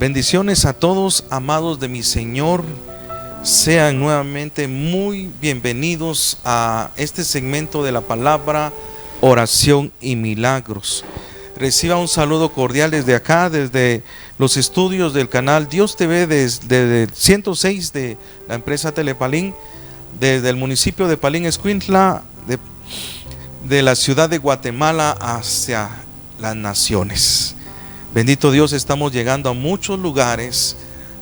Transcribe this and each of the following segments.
Bendiciones a todos, amados de mi Señor. Sean nuevamente muy bienvenidos a este segmento de la palabra, oración y milagros. Reciba un saludo cordial desde acá, desde los estudios del canal Dios TV, desde 106 de la empresa Telepalín, desde el municipio de Palín Escuintla, de la ciudad de Guatemala hacia las naciones. Bendito Dios, estamos llegando a muchos lugares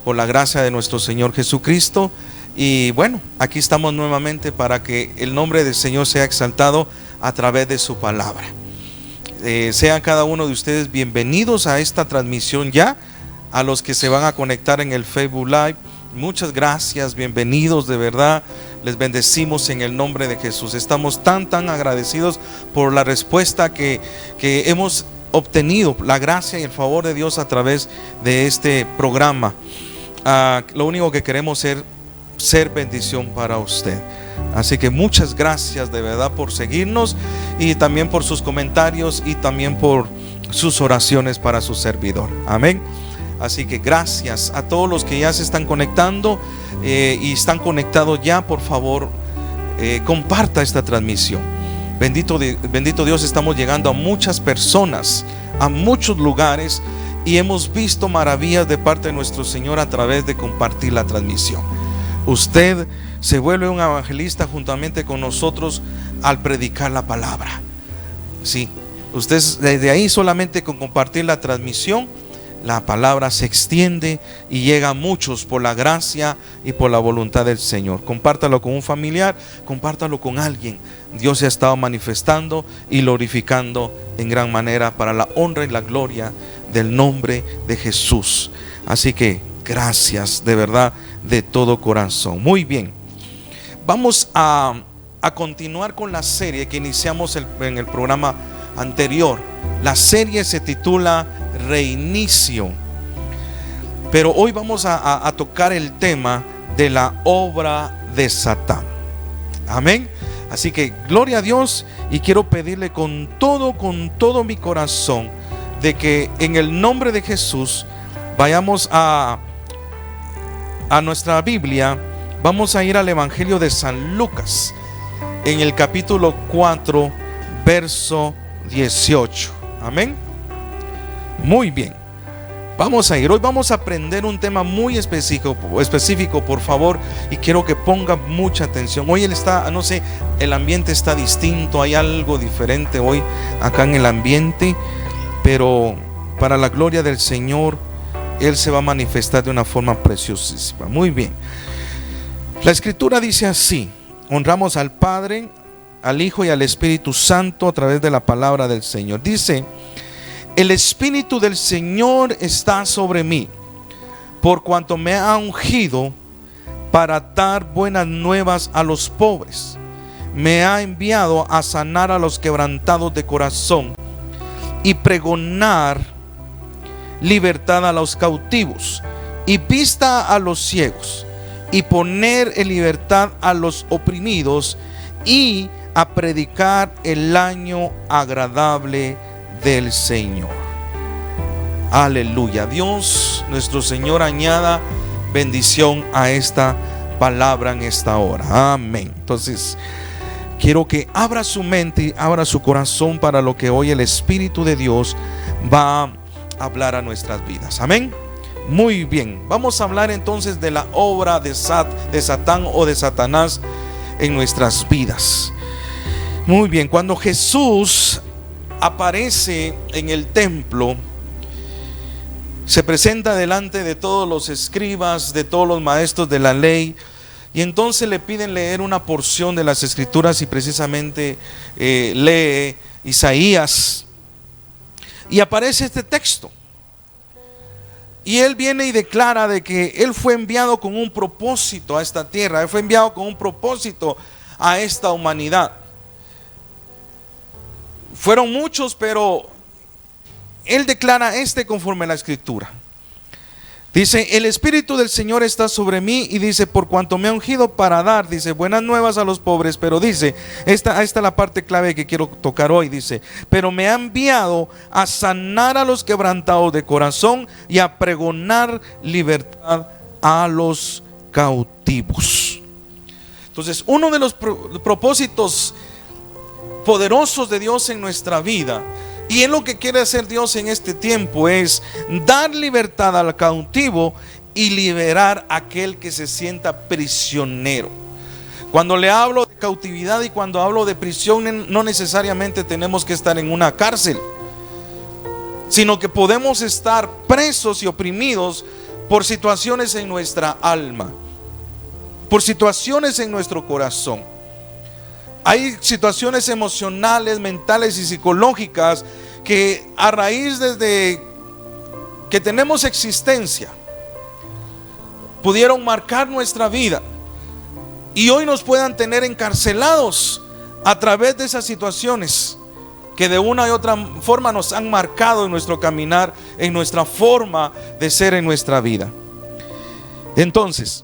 por la gracia de nuestro Señor Jesucristo. Y bueno, aquí estamos nuevamente para que el nombre del Señor sea exaltado a través de su palabra. Sean cada uno de ustedes bienvenidos a esta transmisión ya. A los que se van a conectar en el Facebook Live, muchas gracias, bienvenidos, de verdad, les bendecimos en el nombre de Jesús. Estamos tan agradecidos por la respuesta que hemos obtenido, la gracia y el favor de Dios a través de este programa. Lo único que queremos es ser bendición para usted. Así que muchas gracias de verdad por seguirnos y también por sus comentarios y también por sus oraciones para su servidor. Amén. Así que gracias a todos los que ya se están conectando y están conectados ya. Por favor, comparta esta transmisión. Bendito Dios, estamos llegando a muchas personas, a muchos lugares, y hemos visto maravillas de parte de nuestro Señor a través de compartir la transmisión. Usted se vuelve un evangelista juntamente con nosotros al predicar la palabra. Sí, usted desde ahí, solamente con compartir la transmisión, la palabra se extiende y llega a muchos por la gracia y por la voluntad del Señor. Compártalo con un familiar, compártalo con alguien. Dios se ha estado manifestando y glorificando en gran manera para la honra y la gloria del nombre de Jesús. Así que gracias de verdad, de todo corazón. Muy bien, vamos a continuar con la serie que iniciamos en el programa anterior. La serie se titula Reinicio, pero hoy vamos a tocar el tema de la obra de Satán. Amén. Así que gloria a Dios, y quiero pedirle con todo mi corazón de que en el nombre de Jesús vayamos a nuestra Biblia. Vamos a ir al Evangelio de San Lucas en el capítulo 4, verso 18. Amén. Muy bien, vamos a ir. Hoy vamos a aprender un tema muy específico, por favor, y quiero que ponga mucha atención. Hoy no sé, el ambiente está distinto, hay algo diferente hoy acá en el ambiente, pero para la gloria del Señor, Él se va a manifestar de una forma preciosísima. Muy bien, la Escritura dice así: honramos al Padre, al Hijo y al Espíritu Santo a través de la palabra del Señor. Dice: el Espíritu del Señor está sobre mí, por cuanto me ha ungido para dar buenas nuevas a los pobres. Me ha enviado a sanar a los quebrantados de corazón y pregonar libertad a los cautivos y vista a los ciegos, y poner en libertad a los oprimidos, y a predicar el año agradable del Señor. Aleluya. Dios nuestro Señor añada bendición a esta palabra en esta hora. Amén. Entonces quiero que abra su mente y abra su corazón para lo que hoy el Espíritu de Dios va a hablar a nuestras vidas. Amén. Muy bien, vamos a hablar entonces de la obra de Satán o de Satanás en nuestras vidas. Muy bien, cuando Jesús aparece en el templo, se presenta delante de todos los escribas, de todos los maestros de la ley, y entonces le piden leer una porción de las Escrituras, y precisamente lee Isaías, y aparece este texto, y él viene y declara de que él fue enviado con un propósito a esta tierra, él fue enviado con un propósito a esta humanidad. Fueron muchos, pero él declara conforme a la Escritura. Dice, el Espíritu del Señor está sobre mí, y dice, por cuanto me ha ungido para dar, dice, buenas nuevas a los pobres. Pero dice, esta es la parte clave que quiero tocar hoy. Dice, pero me ha enviado a sanar a los quebrantados de corazón y a pregonar libertad a los cautivos. Entonces, uno de los propósitos poderosos de Dios en nuestra vida, y es lo que quiere hacer Dios en este tiempo, es dar libertad al cautivo y liberar a aquel que se sienta prisionero. Cuando le hablo de cautividad y cuando hablo de prisión, no necesariamente tenemos que estar en una cárcel, sino que podemos estar presos y oprimidos por situaciones en nuestra alma, por situaciones en nuestro corazón. Hay situaciones emocionales, mentales y psicológicas que a raíz desde que tenemos existencia pudieron marcar nuestra vida y hoy nos puedan tener encarcelados a través de esas situaciones que de una y otra forma nos han marcado en nuestro caminar, en nuestra forma de ser en nuestra vida. Entonces,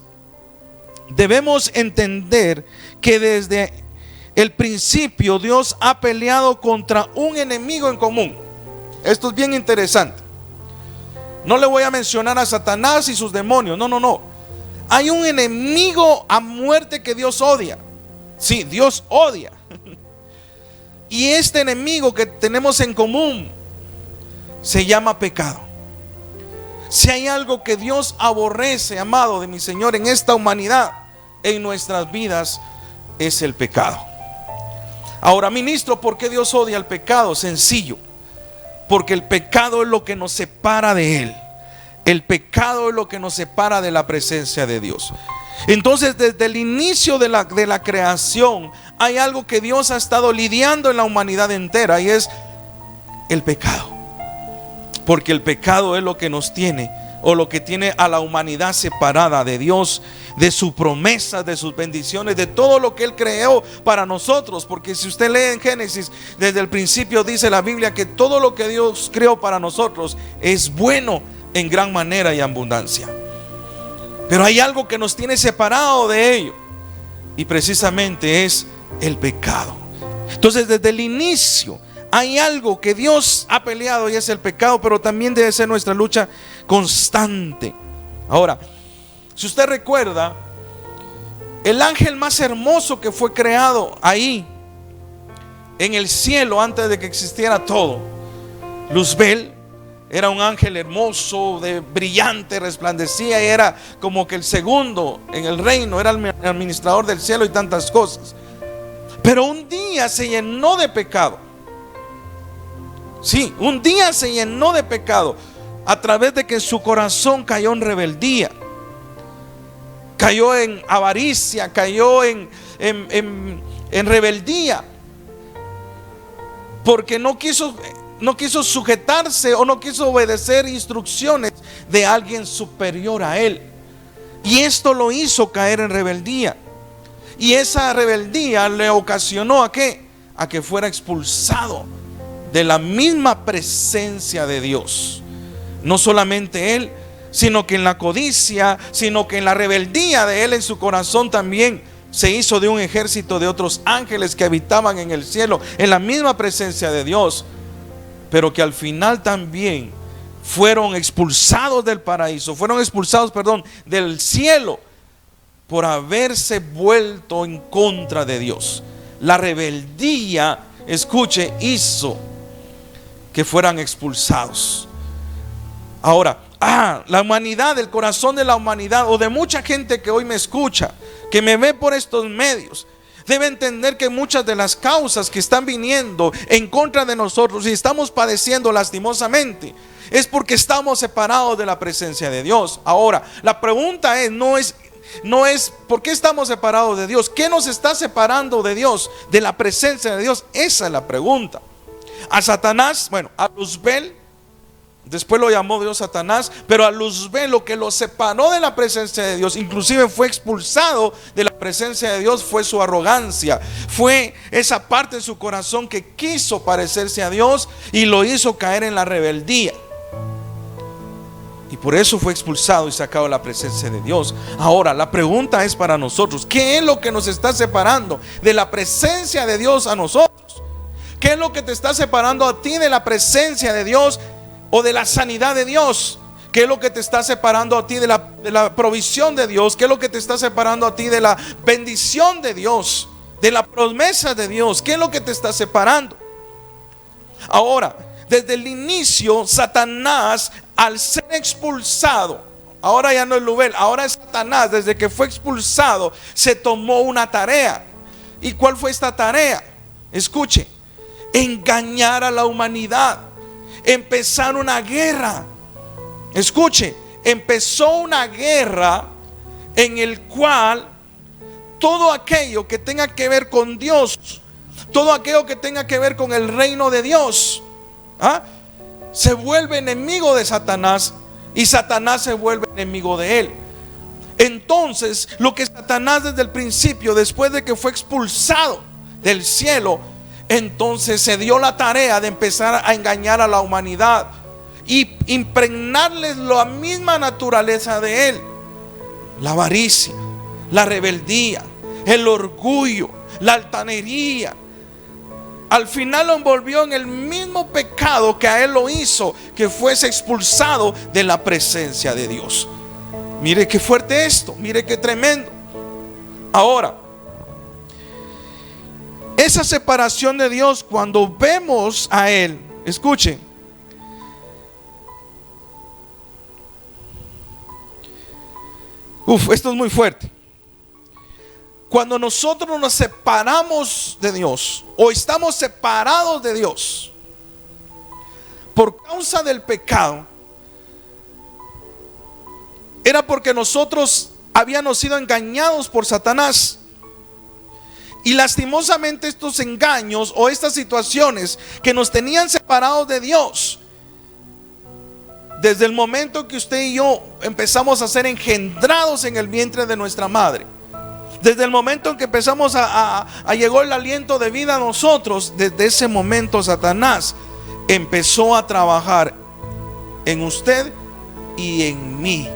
debemos entender que desde el principio Dios ha peleado contra un enemigo en común. Esto es bien interesante. No le voy a mencionar a Satanás y sus demonios. No. Hay un enemigo a muerte que Dios odia. Sí, Dios odia. Y este enemigo que tenemos en común se llama pecado. Si hay algo que Dios aborrece, amado de mi Señor, en esta humanidad, en nuestras vidas, es el pecado. Ahora, ministro, ¿por qué Dios odia el pecado? Sencillo, porque el pecado es lo que nos separa de Él. El pecado es lo que nos separa de la presencia de Dios. Entonces, desde el inicio de la creación, hay algo que Dios ha estado lidiando en la humanidad entera, y es el pecado. Porque el pecado es lo que nos tiene, o lo que tiene a la humanidad separada de Dios, de su promesa, de sus bendiciones, de todo lo que Él creó para nosotros. Porque si usted lee en Génesis, desde el principio dice la Biblia que todo lo que Dios creó para nosotros es bueno en gran manera y abundancia. Pero hay algo que nos tiene separado de ello, y precisamente es el pecado. Entonces, desde el inicio hay algo que Dios ha peleado, y es el pecado, pero también debe ser nuestra lucha constante. Ahora, si usted recuerda, el ángel más hermoso que fue creado ahí en el cielo antes de que existiera todo, Luzbel, era un ángel hermoso, brillante, resplandecía, y era como que el segundo en el reino, era el administrador del cielo y tantas cosas. Pero un día se llenó de pecado. Sí, un día se llenó de pecado a través de que su corazón cayó en rebeldía, cayó en avaricia, cayó en rebeldía, porque no quiso sujetarse o no quiso obedecer instrucciones de alguien superior a él. Y esto lo hizo caer en rebeldía. Y esa rebeldía le ocasionó ¿a qué? A que fuera expulsado de la misma presencia de Dios. No solamente él, sino que en la codicia, sino que en la rebeldía de él en su corazón también se hizo de un ejército de otros ángeles que habitaban en el cielo, en la misma presencia de Dios, pero que al final también fueron expulsados del paraíso, del cielo, por haberse vuelto en contra de Dios. La rebeldía, escuche, hizo que fueran expulsados. Ahora, la humanidad, el corazón de la humanidad, o de mucha gente que hoy me escucha, que me ve por estos medios, debe entender que muchas de las causas que están viniendo en contra de nosotros y estamos padeciendo lastimosamente, es porque estamos separados de la presencia de Dios. Ahora, la pregunta no es ¿por qué estamos separados de Dios? ¿Qué nos está separando de Dios, de la presencia de Dios? Esa es la pregunta. A Satanás, a Luzbel, después lo llamó Dios Satanás, pero a Luzbel, lo que lo separó de la presencia de Dios, inclusive fue expulsado de la presencia de Dios, fue su arrogancia, fue esa parte de su corazón que quiso parecerse a Dios y lo hizo caer en la rebeldía. Y por eso fue expulsado y sacado de la presencia de Dios. Ahora, la pregunta es para nosotros: ¿qué es lo que nos está separando de la presencia de Dios a nosotros? ¿Qué es lo que te está separando a ti de la presencia de Dios o de la sanidad de Dios? ¿Qué es lo que te está separando a ti de la provisión de Dios? ¿Qué es lo que te está separando a ti de la bendición de Dios, de la promesa de Dios? ¿Qué es lo que te está separando? Ahora, desde el inicio, Satanás, al ser expulsado, ahora ya no es Lubel, ahora es Satanás, desde que fue expulsado, se tomó una tarea. ¿Y cuál fue esta tarea? Escuche: engañar a la humanidad, empezar una guerra. Escuche, empezó una guerra en el cual todo aquello que tenga que ver con Dios, todo aquello que tenga que ver con el reino de Dios, se vuelve enemigo de Satanás, y Satanás se vuelve enemigo de él. Entonces, lo que Satanás desde el principio, después de que fue expulsado del cielo, entonces se dio la tarea de empezar a engañar a la humanidad y impregnarles la misma naturaleza de él: la avaricia, la rebeldía, el orgullo, la altanería. Al final lo envolvió en el mismo pecado que a él lo hizo que fuese expulsado de la presencia de Dios. Mire qué fuerte esto, mire qué tremendo. Ahora, esa separación de Dios, cuando vemos a él, escuchen, esto es muy fuerte. Cuando nosotros nos separamos de Dios, o estamos separados de Dios por causa del pecado, era porque nosotros habíamos sido engañados por Satanás. Y lastimosamente estos engaños o estas situaciones que nos tenían separados de Dios, desde el momento que usted y yo empezamos a ser engendrados en el vientre de nuestra madre, desde el momento en que empezamos a llegó el aliento de vida a nosotros, desde ese momento Satanás empezó a trabajar en usted y en mí.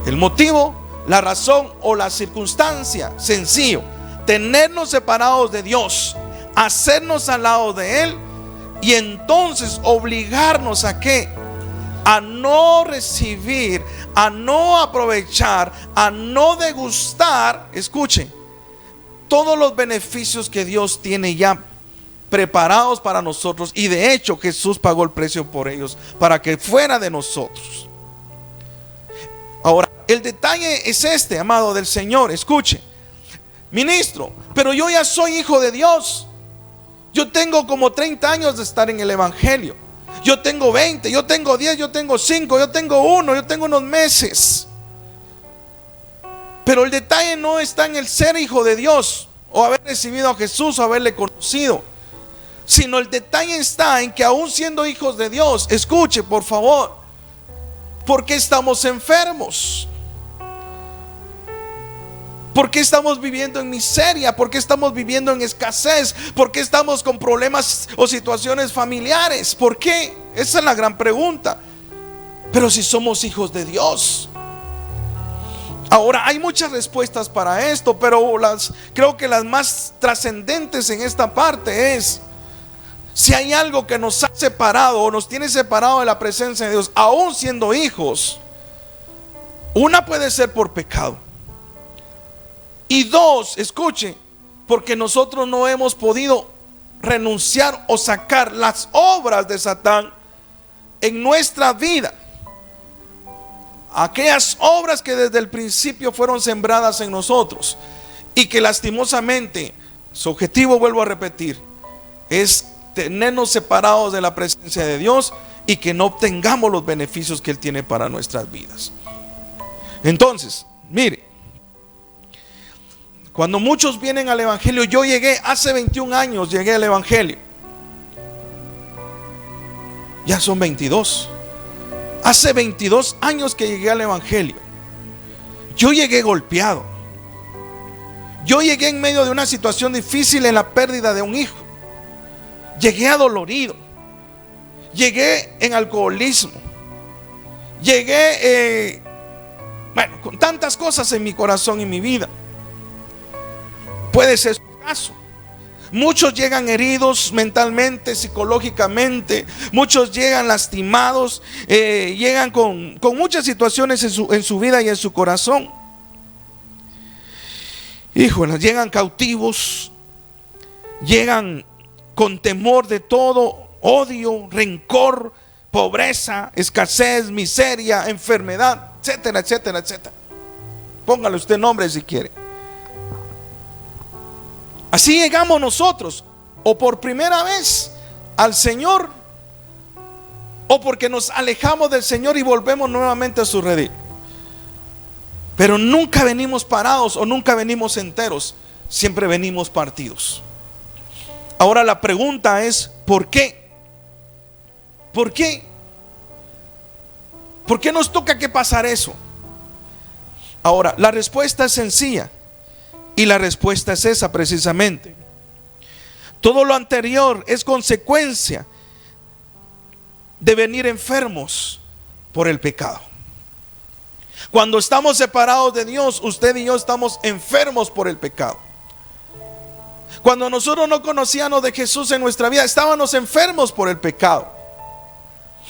El motivo, la razón o la circunstancia, sencillo: tenernos separados de Dios, hacernos al lado de Él, y entonces obligarnos a ¿qué? A no recibir, a no aprovechar, a no degustar, escuchen, todos los beneficios que Dios tiene ya preparados para nosotros. Y de hecho Jesús pagó el precio por ellos para que fuera de nosotros. Ahora, el detalle es este, amado del Señor. Escuche: ministro, pero yo ya soy hijo de Dios. Yo tengo como 30 años de estar en el evangelio. Yo tengo 20, yo tengo 10, yo tengo 5, yo tengo 1, yo tengo unos meses. Pero el detalle no está en el ser hijo de Dios, o haber recibido a Jesús, o haberle conocido, sino el detalle está en que aún siendo hijos de Dios, escuche por favor, ¿por qué estamos enfermos? ¿Por qué estamos viviendo en miseria? ¿Por qué estamos viviendo en escasez? ¿Por qué estamos con problemas o situaciones familiares? ¿Por qué? Esa es la gran pregunta. Pero si somos hijos de Dios. Ahora, hay muchas respuestas para esto, pero creo que las más trascendentes en esta parte es: si hay algo que nos ha separado o nos tiene separado de la presencia de Dios, aún siendo hijos, una puede ser por pecado. Y dos, escuche, porque nosotros no hemos podido renunciar o sacar las obras de Satán en nuestra vida. Aquellas obras que desde el principio fueron sembradas en nosotros y que lastimosamente su objetivo, vuelvo a repetir, es tenernos separados de la presencia de Dios y que no obtengamos los beneficios que Él tiene para nuestras vidas. Entonces, mire, cuando muchos vienen al evangelio, yo llegué hace 21 años, llegué al evangelio. Ya son 22. Hace 22 años que llegué al evangelio. Yo llegué golpeado. Yo llegué en medio de una situación difícil en la pérdida de un hijo. Llegué adolorido. Llegué en alcoholismo. Llegué, con tantas cosas en mi corazón y mi vida. Puede ser su caso. Muchos llegan heridos mentalmente, psicológicamente. Muchos llegan lastimados, llegan con muchas situaciones en su vida y en su corazón. Híjole, llegan cautivos, llegan con temor de todo, odio, rencor, pobreza, escasez, miseria, enfermedad, etcétera, etcétera, etcétera. Póngale usted nombre si quiere. Así llegamos nosotros, o por primera vez al Señor, o porque nos alejamos del Señor y volvemos nuevamente a su redil. Pero nunca venimos parados o nunca venimos enteros, siempre venimos partidos. Ahora la pregunta es, ¿por qué? ¿Por qué? ¿Por qué nos toca que pasar eso? Ahora, la respuesta es sencilla. Y la respuesta es esa precisamente. Todo lo anterior es consecuencia de venir enfermos por el pecado. Cuando estamos separados de Dios, usted y yo estamos enfermos por el pecado. Cuando nosotros no conocíamos de Jesús en nuestra vida, estábamos enfermos por el pecado.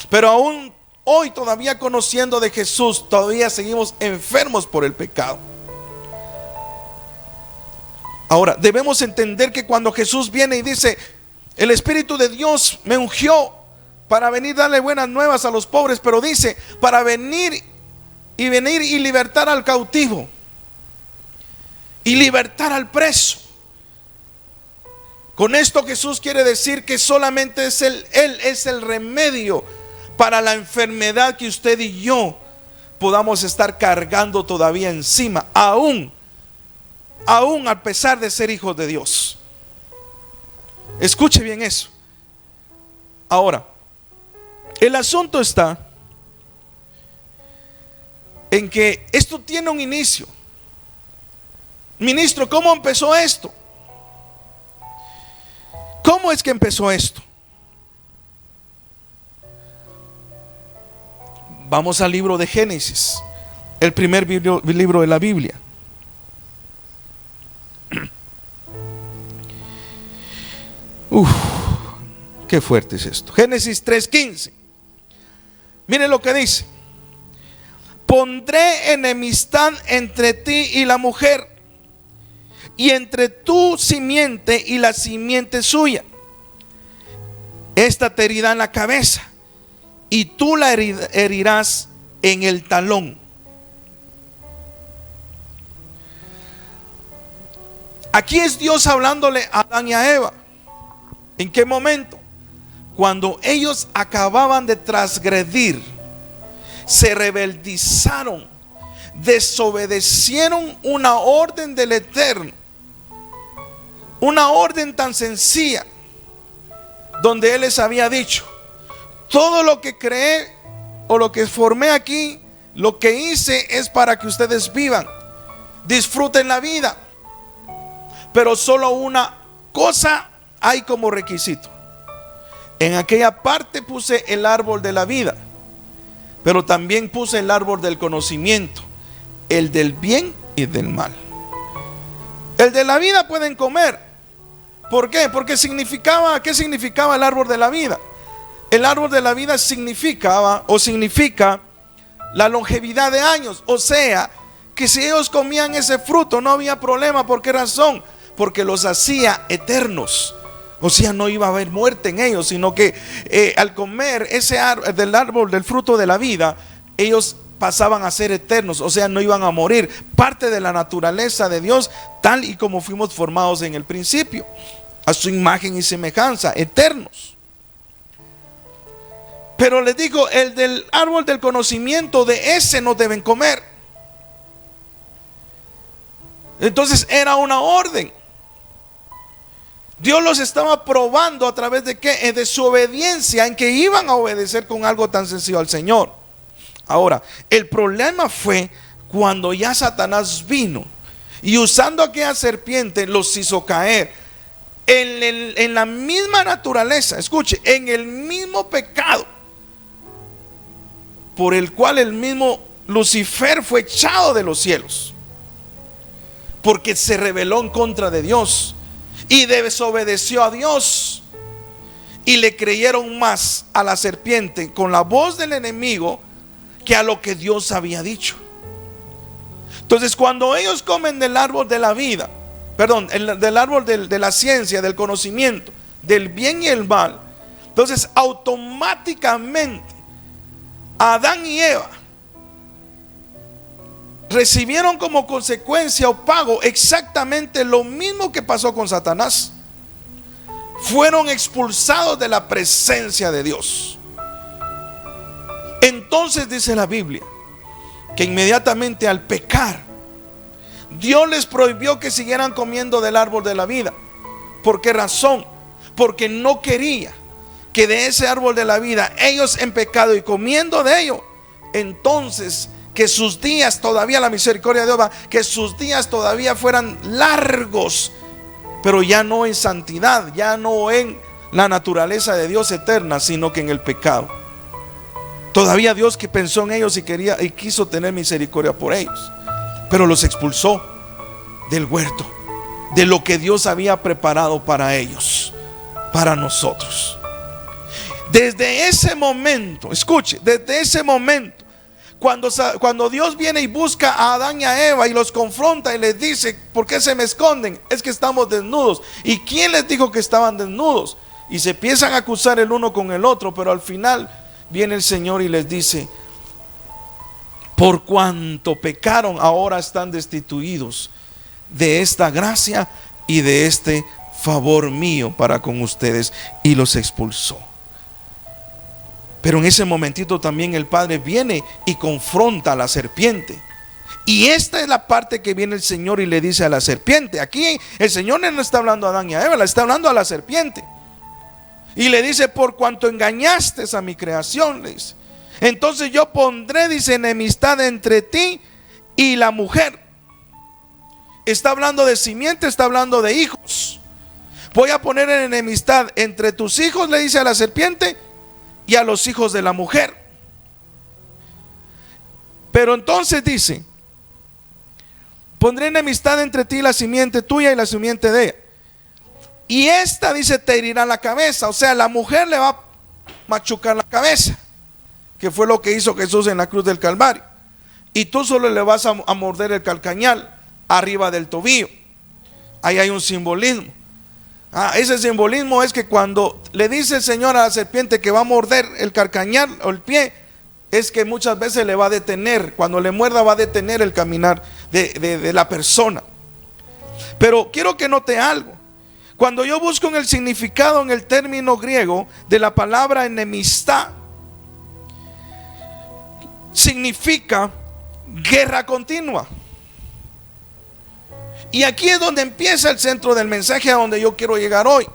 Pero aún hoy, todavía conociendo de Jesús, todavía seguimos enfermos por el pecado. Ahora, debemos entender que cuando Jesús viene y dice, el Espíritu de Dios me ungió para venir a darle buenas nuevas a los pobres, pero dice, para venir y libertar al cautivo y libertar al preso. Con esto Jesús quiere decir que solamente Él es el remedio para la enfermedad que usted y yo podamos estar cargando todavía encima, aún a pesar de ser hijos de Dios. Escuche bien eso. Ahora, el asunto está en que esto tiene un inicio. Ministro, ¿cómo empezó esto? ¿Cómo es que empezó esto? Vamos al libro de Génesis, el primer libro de la Biblia. Qué fuerte es esto. Génesis 3:15. Miren lo que dice: pondré enemistad entre ti y la mujer, y entre tu simiente y la simiente suya. Esta te herirá en la cabeza, y tú la herirás en el talón. Aquí es Dios hablándole a Adán y a Eva. ¿En qué momento? Cuando ellos acababan de transgredir, se rebeldizaron, desobedecieron una orden del Eterno, una orden tan sencilla, donde Él les había dicho: todo lo que creé o lo que formé aquí, lo que hice es para que ustedes vivan, disfruten la vida, pero solo una cosa hay como requisito. En aquella parte puse el árbol de la vida, pero también puse el árbol del conocimiento, el del bien y del mal. El de la vida pueden comer. ¿Por qué? Porque significaba, ¿qué significaba el árbol de la vida? El árbol de la vida significa la longevidad de años. O sea, que si ellos comían ese fruto no había problema. ¿Por qué razón? Porque los hacía eternos. O sea, no iba a haber muerte en ellos, sino que al comer del árbol del fruto de la vida, ellos pasaban a ser eternos, o sea, no iban a morir. Parte de la naturaleza de Dios, tal y como fuimos formados en el principio, a su imagen y semejanza, eternos. Pero les digo, el del árbol del conocimiento, de ese no deben comer. Entonces era una orden. Dios los estaba probando a través de ¿qué? De su obediencia, en que iban a obedecer con algo tan sencillo al Señor. Ahora, el problema fue cuando ya Satanás vino y usando aquella serpiente los hizo caer en la misma naturaleza. Escuche, en el mismo pecado. por el cual el mismo Lucifer fue echado de los cielos, porque se rebeló en contra de Dios y desobedeció a Dios, y le creyeron más a la serpiente con la voz del enemigo que a lo que Dios había dicho. Entonces, cuando ellos comen del árbol de la vida, del árbol de la ciencia, del conocimiento, del bien y el mal, entonces automáticamente Adán y Eva recibieron como consecuencia o pago exactamente lo mismo que pasó con Satanás. Fueron expulsados de la presencia de Dios. Entonces dice la Biblia que inmediatamente al pecar, Dios les prohibió que siguieran comiendo del árbol de la vida. ¿Por qué razón? Porque no quería que de ese árbol de la vida, ellos en pecado y comiendo de ello, entonces que sus días todavía, la misericordia de Dios va, que sus días todavía fueran largos, pero ya no en santidad, ya no en la naturaleza de Dios eterna, sino que en el pecado. Todavía Dios que pensó en ellos y quería y quiso tener misericordia por ellos, pero los expulsó del huerto, de lo que Dios había preparado para ellos, para nosotros. Desde ese momento, escuche, desde ese momento, cuando Dios viene y busca a Adán y a Eva y los confronta y les dice: ¿por qué se me esconden? Es que estamos desnudos. ¿Y quién les dijo que estaban desnudos? Y se empiezan a acusar el uno con el otro, pero al final viene el Señor y les dice: por cuanto pecaron, ahora están destituidos de esta gracia y de este favor mío para con ustedes, y los expulsó. Pero en ese momentito también el Padre viene y confronta a la serpiente. Y esta es la parte que viene el Señor y le dice a la serpiente. Aquí el Señor no está hablando a Adán y a Eva, le está hablando a la serpiente. Y le dice: por cuanto engañaste a mi creación, le dice, entonces yo pondré, dice, enemistad entre ti y la mujer. Está hablando de simiente, está hablando de hijos. Voy a poner enemistad entre tus hijos, le dice a la serpiente, y a los hijos de la mujer. Pero entonces dice: pondré enemistad entre ti y la simiente tuya y la simiente de ella, y esta, dice, te herirá la cabeza. O sea, la mujer le va a machucar la cabeza, que fue lo que hizo Jesús en la cruz del Calvario, y tú solo le vas a morder el calcañal arriba del tobillo. Ahí hay un simbolismo. Ese simbolismo es que cuando le dice el Señor a la serpiente que va a morder el calcañal o el pie, es que muchas veces le va a detener. Cuando le muerda, va a detener el caminar de la persona. Pero quiero que note algo. Cuando yo busco en el significado, en el término griego de la palabra enemistad, significa guerra continua. Y aquí es donde empieza el centro del mensaje, a donde yo quiero llegar hoy.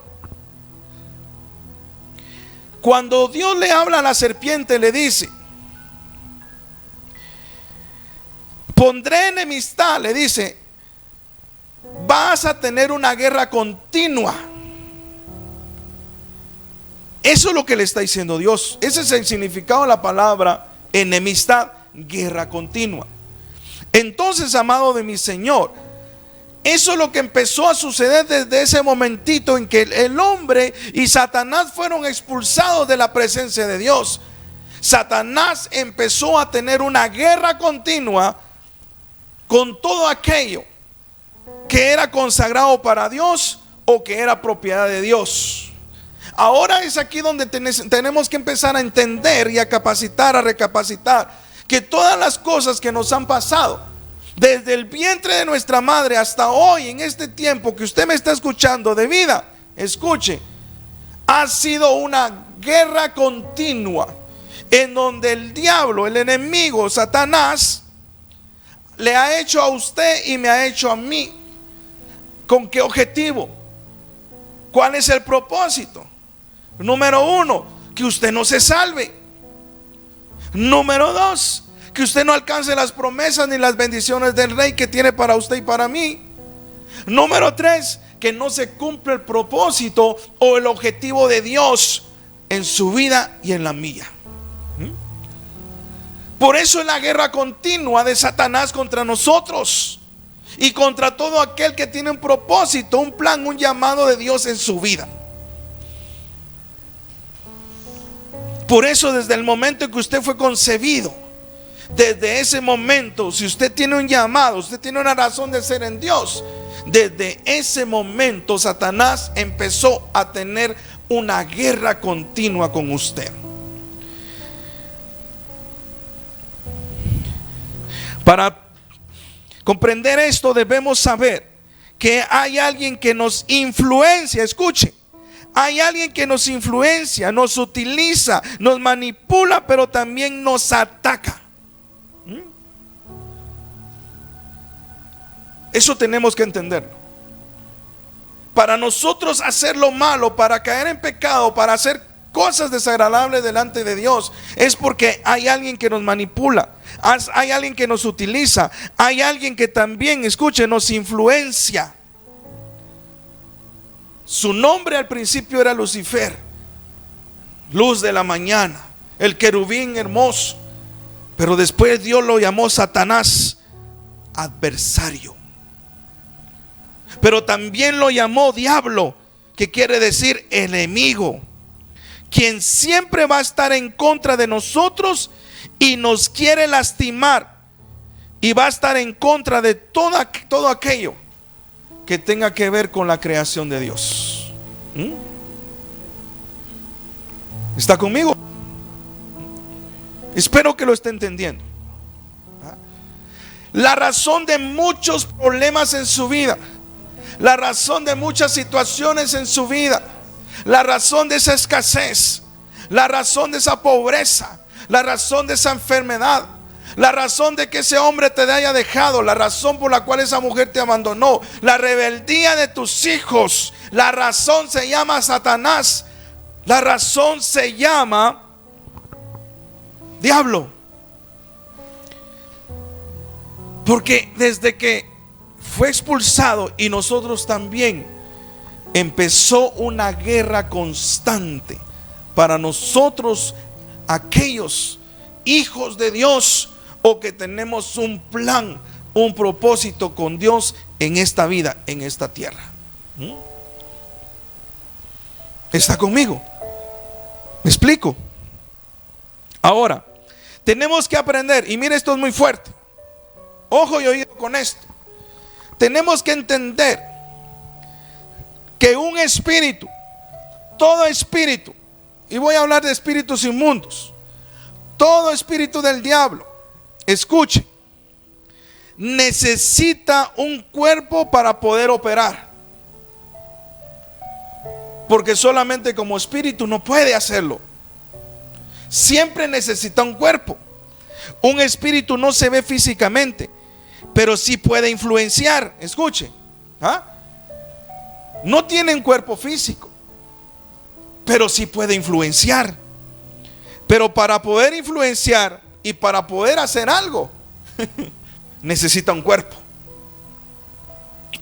Cuando Dios le habla a la serpiente, le dice: pondré enemistad, le dice, vas a tener una guerra continua. Eso es lo que le está diciendo Dios. Ese es el significado de la palabra enemistad, guerra continua. Entonces, amado de mi Señor, eso es lo que empezó a suceder desde ese momentito en que el hombre y Satanás fueron expulsados de la presencia de Dios. Satanás empezó a tener una guerra continua con todo aquello que era consagrado para Dios o que era propiedad de Dios. Ahora es aquí donde tenemos que empezar a entender y a capacitar, a recapacitar, que todas las cosas que nos han pasado desde el vientre de nuestra madre hasta hoy, en este tiempo que usted me está escuchando de vida, escuche, ha sido una guerra continua en donde el diablo, el enemigo, Satanás, le ha hecho a usted y me ha hecho a mí. ¿Con qué objetivo? ¿Cuál es el propósito? Número uno, que usted no se salve. Número dos, que usted no alcance las promesas ni las bendiciones del Rey que tiene para usted y para mí. Número tres, que no se cumple el propósito o el objetivo de Dios en su vida y en la mía. Por eso es la guerra continua de Satanás contra nosotros y contra todo aquel que tiene un propósito, un plan, un llamado de Dios en su vida. Por eso desde el momento en que usted fue concebido, desde ese momento, si usted tiene un llamado, usted tiene una razón de ser en Dios, desde ese momento Satanás empezó a tener una guerra continua con usted. Para comprender esto debemos saber que hay alguien que nos influencia. Escuche, hay alguien que nos influencia, nos utiliza, nos manipula, pero también nos ataca. Eso tenemos que entenderlo. Para nosotros hacer lo malo, para caer en pecado, para hacer cosas desagradables delante de Dios, es porque hay alguien que nos manipula, hay alguien que nos utiliza, hay alguien que también, escuche, nos influencia. Su nombre al principio era Lucifer, luz de la mañana, el querubín hermoso, pero después Dios lo llamó Satanás, adversario. Pero también lo llamó diablo, que quiere decir enemigo, quien siempre va a estar en contra de nosotros y nos quiere lastimar, y va a estar en contra de todo aquello que tenga que ver con la creación de Dios. ¿Está conmigo? Espero que lo esté entendiendo. La razón de muchos problemas en su vida, la razón de muchas situaciones en su vida, la razón de esa escasez, la razón de esa pobreza, la razón de esa enfermedad, la razón de que ese hombre te haya dejado, la razón por la cual esa mujer te abandonó, la rebeldía de tus hijos, la razón se llama Satanás, la razón se llama diablo. Porque desde que fue expulsado y nosotros también, empezó una guerra constante para nosotros, aquellos hijos de Dios, o que tenemos un plan, un propósito con Dios en esta vida, en esta tierra. ¿Está conmigo? ¿Me explico? Ahora, tenemos que aprender, y mire, esto es muy fuerte, ojo y oído con esto. Tenemos que entender que un espíritu, todo espíritu, y voy a hablar de espíritus inmundos, todo espíritu del diablo, escuche, necesita un cuerpo para poder operar, porque solamente como espíritu no puede hacerlo. Siempre necesita un cuerpo. Un espíritu no se ve físicamente, pero sí puede influenciar. Escuche, no tiene un cuerpo físico, pero sí puede influenciar. Pero para poder influenciar y para poder hacer algo, necesita un cuerpo.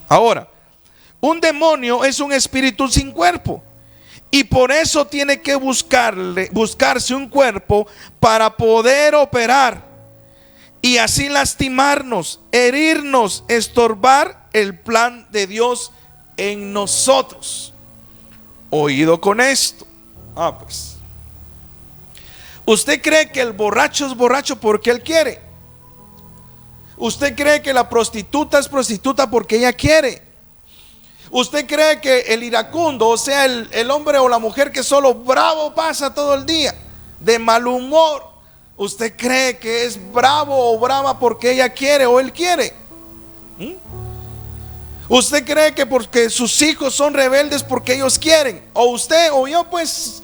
Ahora, un demonio es un espíritu sin cuerpo, y por eso tiene que buscarse un cuerpo para poder operar, y así lastimarnos, herirnos, estorbar el plan de Dios en nosotros. Oído con esto. Pues, ¿usted cree que el borracho es borracho porque él quiere? ¿Usted cree que la prostituta es prostituta porque ella quiere? ¿Usted cree que el iracundo, o sea, el hombre o la mujer que solo bravo pasa todo el día, de mal humor, usted cree que es bravo o brava porque ella quiere o él quiere? ¿Usted cree que porque sus hijos son rebeldes porque ellos quieren? O usted o yo pues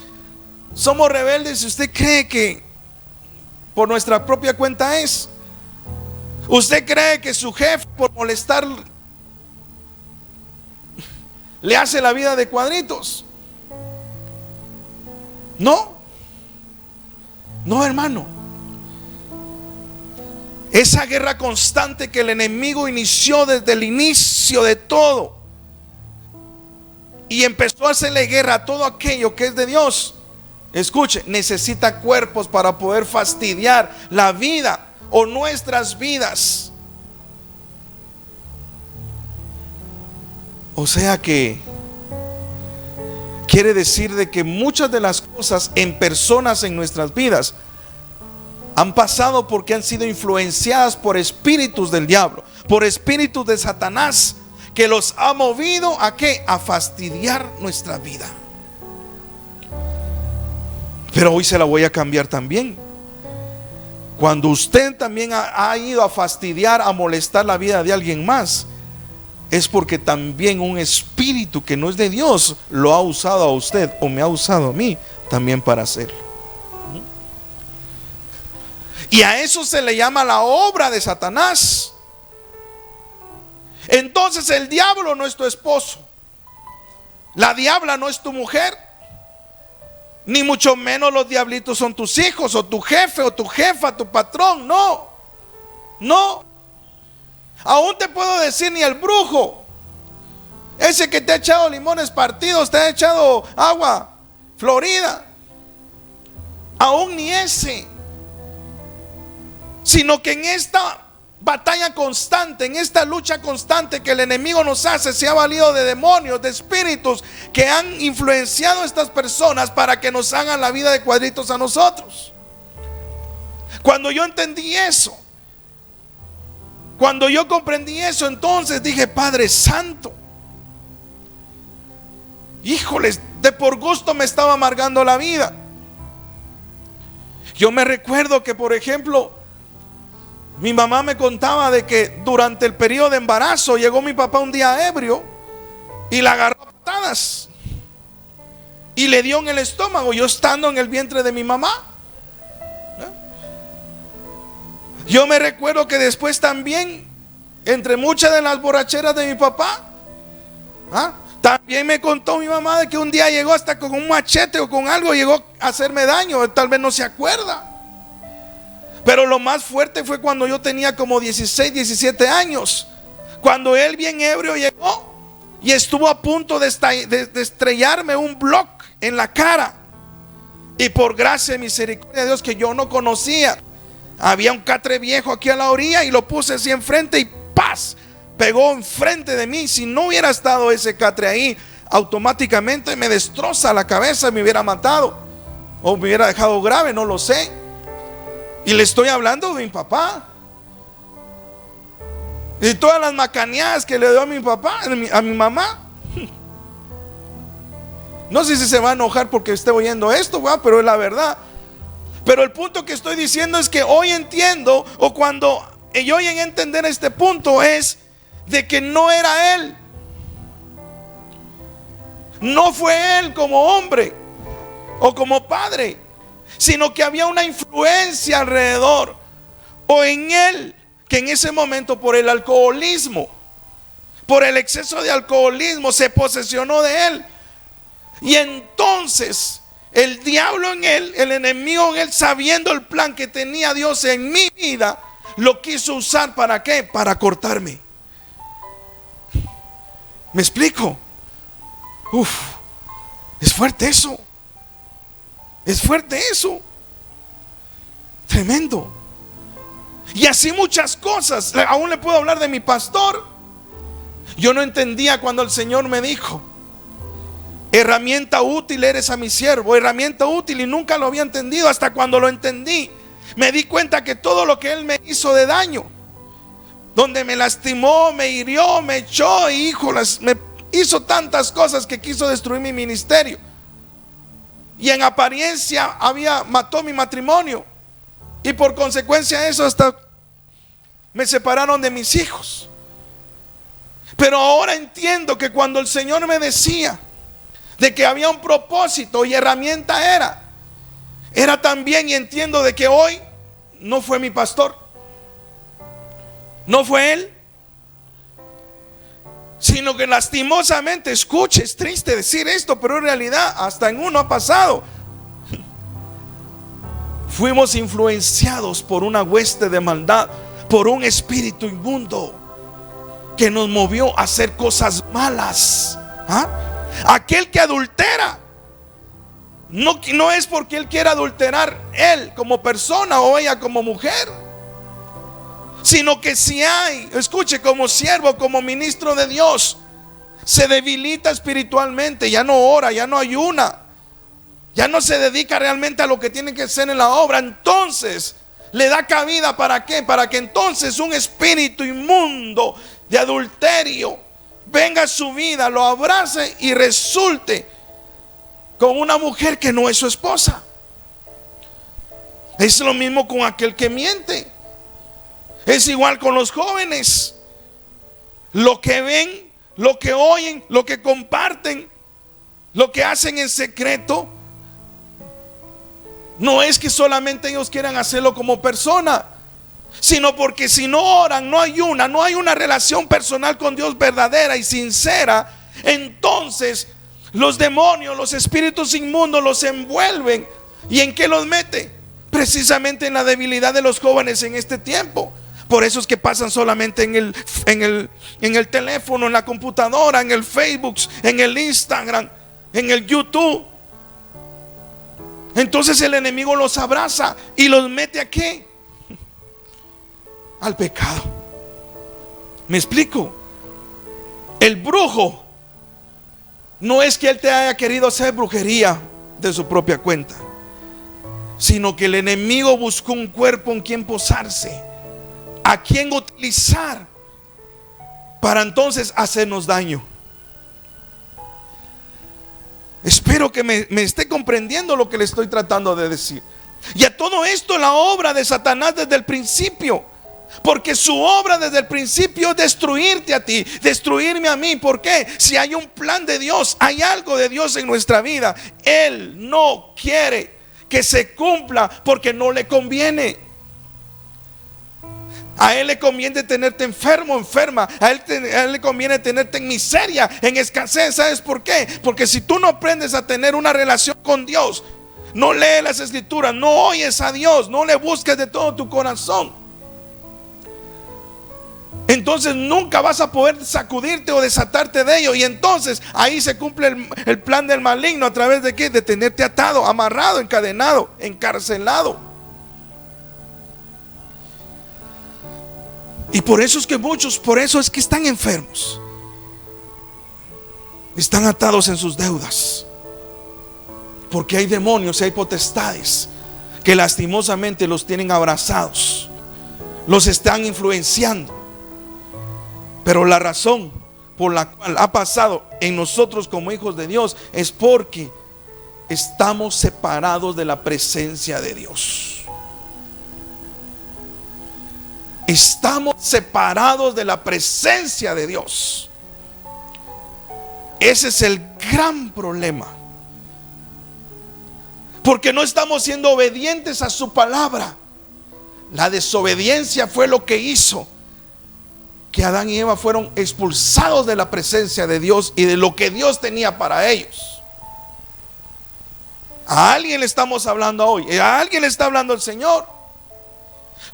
somos rebeldes y usted cree que por nuestra propia cuenta es. ¿Usted cree que su jefe por molestar le hace la vida de cuadritos? No, hermano. Esa guerra constante que el enemigo inició desde el inicio de todo, y empezó a hacerle guerra a todo aquello que es de Dios, escuche, necesita cuerpos para poder fastidiar la vida o nuestras vidas. O sea que quiere decir de que muchas de las cosas en personas en nuestras vidas han pasado porque han sido influenciadas por espíritus del diablo, por espíritus de Satanás, que los ha movido ¿a qué? A fastidiar nuestra vida. Pero hoy se la voy a cambiar también. Cuando usted también ha ido a fastidiar, a molestar la vida de alguien más, es porque también un espíritu que no es de Dios lo ha usado a usted o me ha usado a mí también para hacerlo. Y a eso se le llama la obra de Satanás. Entonces el diablo no es tu esposo, la diabla no es tu mujer, ni mucho menos los diablitos son tus hijos o tu jefe o tu jefa, tu patrón. No, no. Aún te puedo decir, ni el brujo, ese que te ha echado limones partidos, te ha echado agua florida, aún ni ese. Sino que en esta batalla constante, en esta lucha constante que el enemigo nos hace, se ha valido de demonios, de espíritus que han influenciado a estas personas para que nos hagan la vida de cuadritos a nosotros. Cuando yo entendí eso, cuando yo comprendí eso, entonces dije: Padre Santo, híjoles, de por gusto me estaba amargando la vida. Yo me recuerdo que, por ejemplo, mi mamá me contaba de que durante el periodo de embarazo llegó mi papá un día ebrio y la agarró a patadas y le dio en el estómago, yo estando en el vientre de mi mamá. Yo me recuerdo que después también, entre muchas de las borracheras de mi papá, también me contó mi mamá de que un día llegó hasta con un machete o con algo, llegó a hacerme daño. Tal vez no se acuerda. Pero lo más fuerte fue cuando yo tenía como 16, 17 años, cuando él bien ebrio llegó y estuvo a punto de estrellarme un bloque en la cara. Y por gracia y misericordia de Dios, que yo no conocía, había un catre viejo aquí a la orilla y lo puse así enfrente y ¡paz! Pegó enfrente de mí. Si no hubiera estado ese catre ahí, automáticamente me destroza la cabeza y me hubiera matado o me hubiera dejado grave, no lo sé. Y le estoy hablando de mi papá y todas las macaneadas que le dio a mi papá, a mi mamá. No sé si se va a enojar porque esté oyendo esto, pero es la verdad. Pero el punto que estoy diciendo es que hoy entiendo, o cuando yo llegué a entender este punto, es de que no era él, no fue él como hombre o como padre, sino que había una influencia alrededor o en él, que en ese momento, por el alcoholismo, por el exceso de alcoholismo, se posesionó de él. Y entonces el diablo en él, el enemigo en él, sabiendo el plan que tenía Dios en mi vida, lo quiso usar. ¿Para qué? Para cortarme. ¿Me explico? Es fuerte eso. Es fuerte eso. Tremendo. Y así muchas cosas. Aún le puedo hablar de mi pastor. Yo no entendía cuando el Señor me dijo: herramienta útil eres a mi siervo. Herramienta útil, y nunca lo había entendido. Hasta cuando lo entendí, me di cuenta que todo lo que él me hizo de daño, donde me lastimó, me hirió, me echó, híjolas, me hizo tantas cosas que quiso destruir mi ministerio. Y en apariencia mató mi matrimonio. Y por consecuencia de eso hasta me separaron de mis hijos. Pero ahora entiendo que cuando el Señor me decía de que había un propósito y herramienta era también, y entiendo de que hoy no fue mi pastor, no fue él, sino que lastimosamente, escuche, es triste decir esto, pero en realidad hasta en uno ha pasado. Fuimos influenciados por una hueste de maldad, por un espíritu inmundo que nos movió a hacer cosas malas. Aquel que adultera No es porque él quiera adulterar él como persona o ella como mujer, sino que si hay, escuche, como siervo, como ministro de Dios, se debilita espiritualmente, ya no ora, ya no ayuna, ya no se dedica realmente a lo que tiene que ser en la obra, entonces le da cabida, ¿para qué? Para que entonces un espíritu inmundo de adulterio venga a su vida, lo abrace y resulte con una mujer que no es su esposa. Es lo mismo con aquel que miente. Es igual con los jóvenes. Lo que ven, lo que oyen, lo que comparten, lo que hacen en secreto, no es que solamente ellos quieran hacerlo como persona, sino porque si no oran, no hay una relación personal con Dios verdadera y sincera, entonces los demonios, los espíritus inmundos los envuelven. ¿Y en qué los mete? Precisamente en la debilidad de los jóvenes en este tiempo. Por eso es que pasan solamente en el teléfono, en la computadora, en el Facebook, en el Instagram, en el YouTube. Entonces el enemigo los abraza y los mete ¿a qué? Al pecado. ¿Me explico? El brujo no es que él te haya querido hacer brujería de su propia cuenta, sino que el enemigo buscó un cuerpo en quien posarse, a quien utilizar para entonces hacernos daño. Espero que me esté comprendiendo lo que le estoy tratando de decir. Y a todo esto la obra de Satanás desde el principio, porque su obra desde el principio es destruirte a ti, destruirme a mí. ¿Por qué? Si hay un plan de Dios, hay algo de Dios en nuestra vida, Él no quiere que se cumpla porque no le conviene. A Él le conviene tenerte enfermo, enferma. A él le conviene tenerte en miseria, en escasez. ¿Sabes por qué? Porque si tú no aprendes a tener una relación con Dios, no lees las escrituras, no oyes a Dios, no le busques de todo tu corazón, entonces nunca vas a poder sacudirte o desatarte de ello. Y entonces ahí se cumple el plan del maligno. ¿A través de qué? De tenerte atado, amarrado, encadenado, encarcelado. Y por eso es que muchos, por eso es que están enfermos, están atados en sus deudas, porque hay demonios, hay potestades que lastimosamente los tienen abrazados, los están influenciando. Pero la razón por la cual ha pasado en nosotros como hijos de Dios es porque estamos separados de la presencia de Dios. Estamos separados de la presencia de Dios. Ese es el gran problema, porque no estamos siendo obedientes a su palabra. La desobediencia fue lo que hizo que Adán y Eva fueron expulsados de la presencia de Dios y de lo que Dios tenía para ellos. A alguien le estamos hablando hoy, a alguien le está hablando el Señor.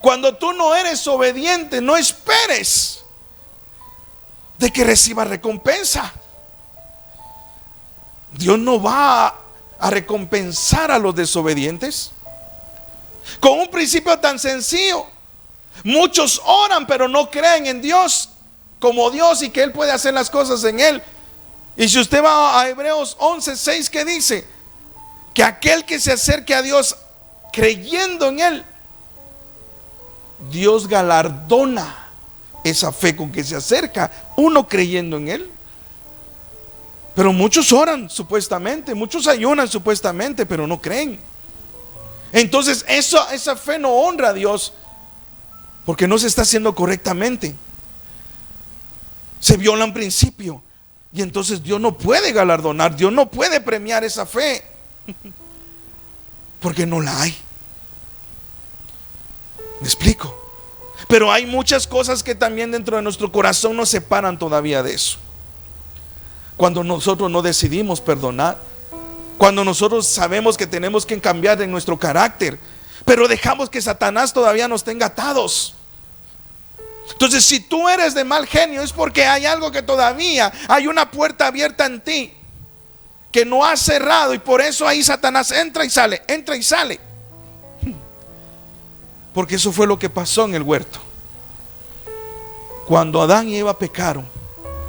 Cuando tú no eres obediente, no esperes de que reciba recompensa. Dios no va a recompensar a los desobedientes. Con un principio tan sencillo: muchos oran pero no creen en Dios como Dios y que Él puede hacer las cosas en Él. Y si usted va a Hebreos 11:6, que dice que aquel que se acerque a Dios creyendo en Él, Dios galardona esa fe con que se acerca uno creyendo en Él. Pero muchos oran supuestamente, muchos ayunan supuestamente, pero no creen. Entonces esa fe no honra a Dios, porque no se está haciendo correctamente. Se viola un principio y entonces Dios no puede galardonar, Dios no puede premiar esa fe, porque no la hay. ¿Me explico? Pero hay muchas cosas que también dentro de nuestro corazón nos separan todavía de eso. Cuando nosotros no decidimos perdonar, cuando nosotros sabemos que tenemos que cambiar en nuestro carácter, pero dejamos que Satanás todavía nos tenga atados. Entonces, si tú eres de mal genio, es porque hay algo que todavía, hay una puerta abierta en ti que no ha cerrado, y por eso ahí Satanás entra y sale, entra y sale. Porque eso fue lo que pasó en el huerto. Cuando Adán y Eva pecaron,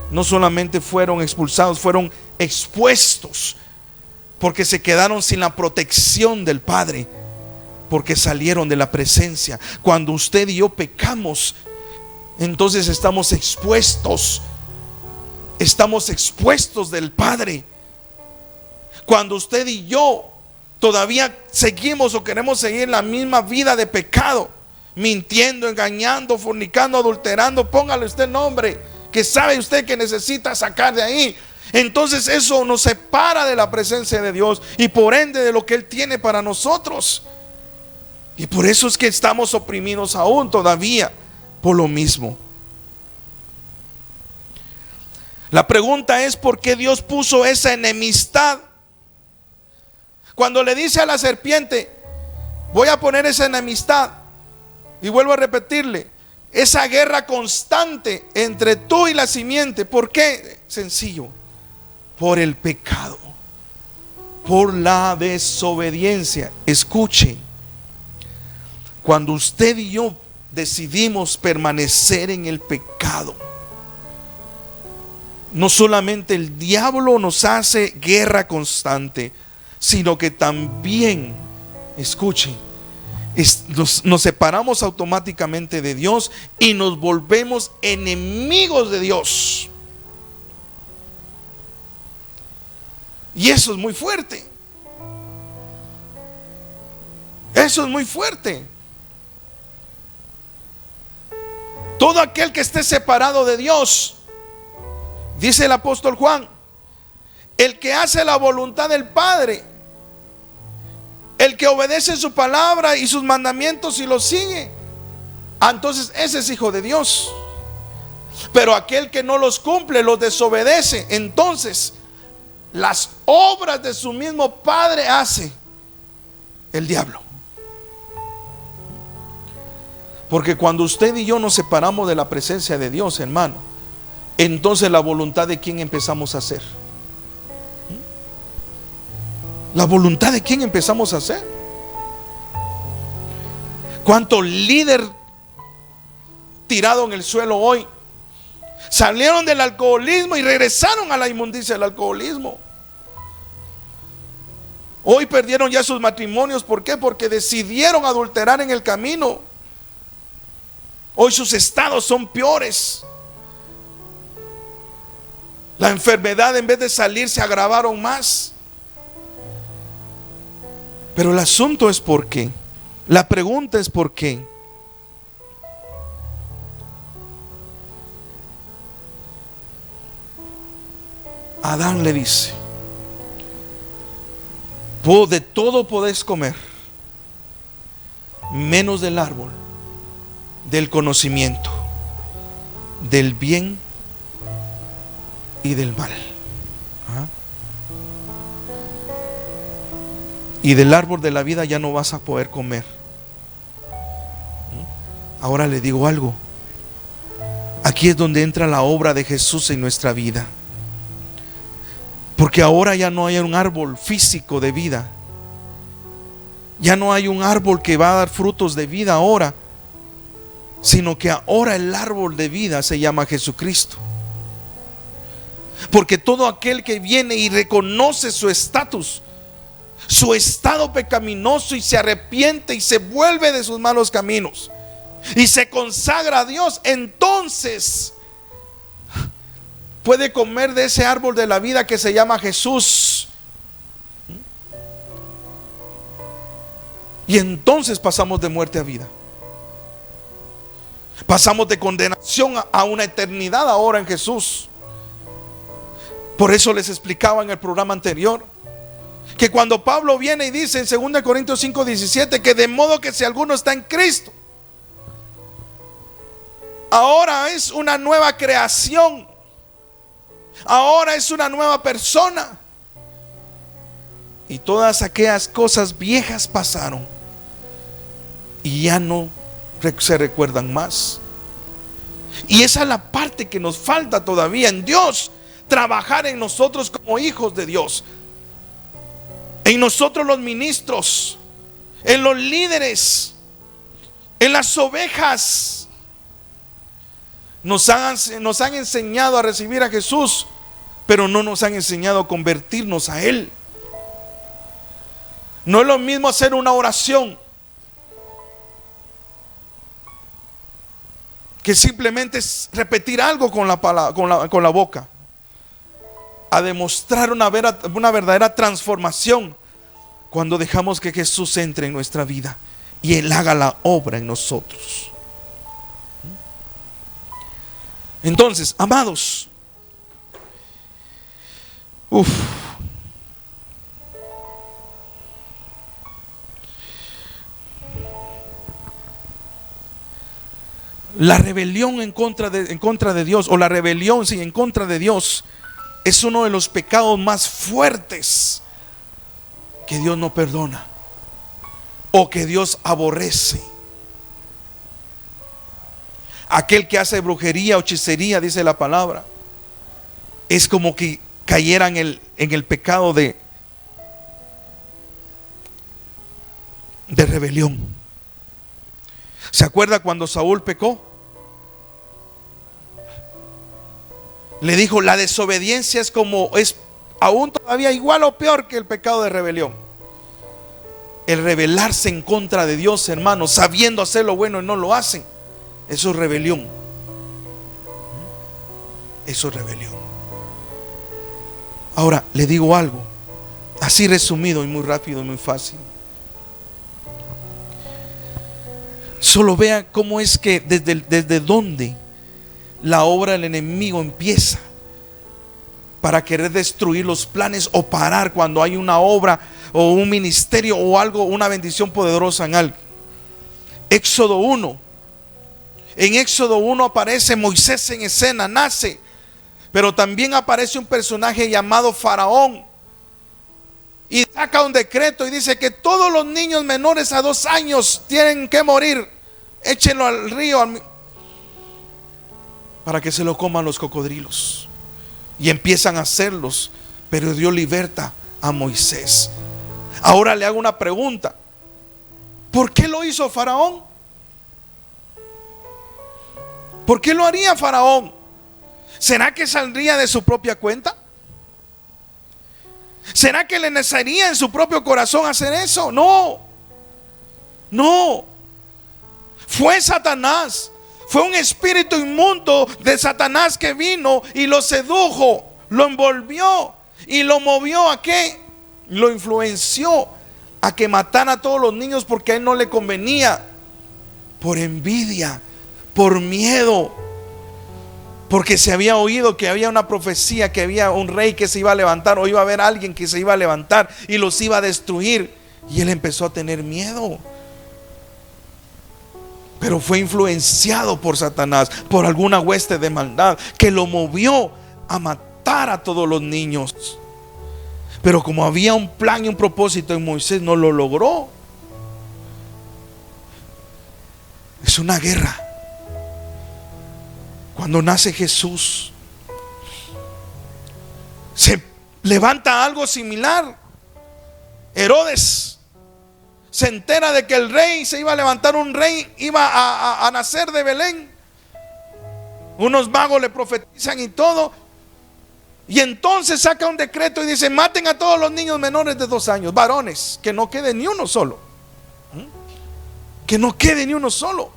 no solamente fueron expulsados, fueron expuestos, porque se quedaron sin la protección del Padre, porque salieron de la presencia. Cuando usted y yo pecamos, entonces estamos expuestos del Padre. Cuando usted y yo todavía seguimos o queremos seguir la misma vida de pecado, mintiendo, engañando, fornicando, adulterando, póngale usted nombre que sabe usted que necesita sacar de ahí, entonces eso nos separa de la presencia de Dios y por ende de lo que Él tiene para nosotros. Y por eso es que estamos oprimidos aún todavía por lo mismo. La pregunta es: ¿por qué Dios puso esa enemistad? Cuando le dice a la serpiente: voy a poner esa enemistad, y vuelvo a repetirle, esa guerra constante entre tú y la simiente. ¿Por qué? Sencillo: por el pecado, por la desobediencia. Escuche, cuando usted y yo decidimos permanecer en el pecado, no solamente el diablo nos hace guerra constante, sino que también, escuche, nos separamos automáticamente de Dios y nos volvemos enemigos de Dios. Y eso es muy fuerte. Eso es muy fuerte. Todo aquel que esté separado de Dios, dice el apóstol Juan, el que hace la voluntad del Padre, el que obedece su palabra y sus mandamientos y los sigue, entonces ese es hijo de Dios. Pero aquel que no los cumple, los desobedece, entonces las obras de su mismo padre hace el diablo. Porque cuando usted y yo nos separamos de la presencia de Dios, hermano, entonces la voluntad de quién empezamos a hacer. ¿La voluntad de quién empezamos a hacer? ¿Cuántos líderes tirados en el suelo hoy salieron del alcoholismo y regresaron a la inmundicia del alcoholismo? Hoy perdieron ya sus matrimonios. ¿Por qué? Porque decidieron adulterar en el camino. Hoy sus estados son peores. La enfermedad, en vez de salir, se agravaron más. Pero el asunto es por qué. La pregunta es por qué. Adán le dice: de todo podéis comer, menos del árbol del conocimiento del bien y del mal. Y del árbol de la vida ya no vas a poder comer. Ahora le digo algo. Aquí es donde entra la obra de Jesús en nuestra vida. Porque ahora ya no hay un árbol físico de vida. Ya no hay un árbol que va a dar frutos de vida ahora, sino que ahora el árbol de vida se llama Jesucristo. Porque todo aquel que viene y reconoce su estatus, su estado pecaminoso, y se arrepiente y se vuelve de sus malos caminos y se consagra a Dios, entonces puede comer de ese árbol de la vida que se llama Jesús. Y entonces pasamos de muerte a vida. Pasamos de condenación a una eternidad ahora en Jesús. Por eso les explicaba en el programa anterior que cuando Pablo viene y dice en 2 Corintios 5:17 que de modo que si alguno está en Cristo, ahora es una nueva creación, ahora es una nueva persona, y todas aquellas cosas viejas pasaron y ya no se recuerdan más. Y esa es la parte que nos falta todavía en Dios, trabajar en nosotros como hijos de Dios. en nosotros los ministros, en los líderes, en las ovejas. Nos han enseñado a recibir a Jesús, pero no nos han enseñado a convertirnos a Él. No es lo mismo hacer una oración que simplemente es repetir algo con la palabra, con la boca, a demostrar una verdadera transformación cuando dejamos que Jesús entre en nuestra vida y Él haga la obra en nosotros. Entonces, amados, la rebelión en contra de Dios, o la rebelión en contra de Dios, es uno de los pecados más fuertes que Dios no perdona, o que Dios aborrece. Aquel que hace brujería o hechicería, dice la palabra, es como que cayera en el pecado de rebelión. ¿Se acuerda cuando Saúl pecó? Le dijo: la desobediencia es aún todavía igual o peor que el pecado de rebelión. El rebelarse en contra de Dios, hermanos, sabiendo hacer lo bueno y no lo hacen, eso es rebelión. Eso es rebelión. Ahora le digo algo, así resumido y muy rápido y muy fácil. Solo vea cómo es que desde dónde la obra del enemigo empieza para querer destruir los planes o parar cuando hay una obra o un ministerio o algo, una bendición poderosa en algo. Éxodo 1. En Éxodo 1 aparece Moisés en escena, nace, pero también aparece un personaje llamado Faraón y saca un decreto y dice que todos los niños menores a 2 años tienen que morir. Échenlo al río para que se lo coman los cocodrilos. Y empiezan a hacerlos, pero Dios liberta a Moisés. Ahora le hago una pregunta: ¿por qué lo hizo Faraón? ¿Por qué lo haría Faraón? ¿Será que saldría de su propia cuenta? ¿Será que le nacería en su propio corazón hacer eso? No. Fue Satanás. Fue un espíritu inmundo de Satanás que vino y lo sedujo, lo envolvió y lo movió ¿a qué? Lo influenció a que matara a todos los niños porque a él no le convenía, por envidia, por miedo, porque se había oído que había una profecía, que había un rey que se iba a levantar, o iba a haber alguien que se iba a levantar y los iba a destruir, y él empezó a tener miedo. Pero fue influenciado por Satanás, por alguna hueste de maldad que lo movió a matar a todos los niños. Pero como había un plan y un propósito en Moisés, no lo logró. Es una guerra. Cuando nace Jesús, se levanta algo similar. Herodes se entera de que el rey se iba a levantar, un rey iba a nacer de Belén. Unos magos le profetizan y todo, y entonces saca un decreto y dice: maten a todos los niños menores de 2 años, varones, que no quede ni uno solo. Que no quede ni uno solo.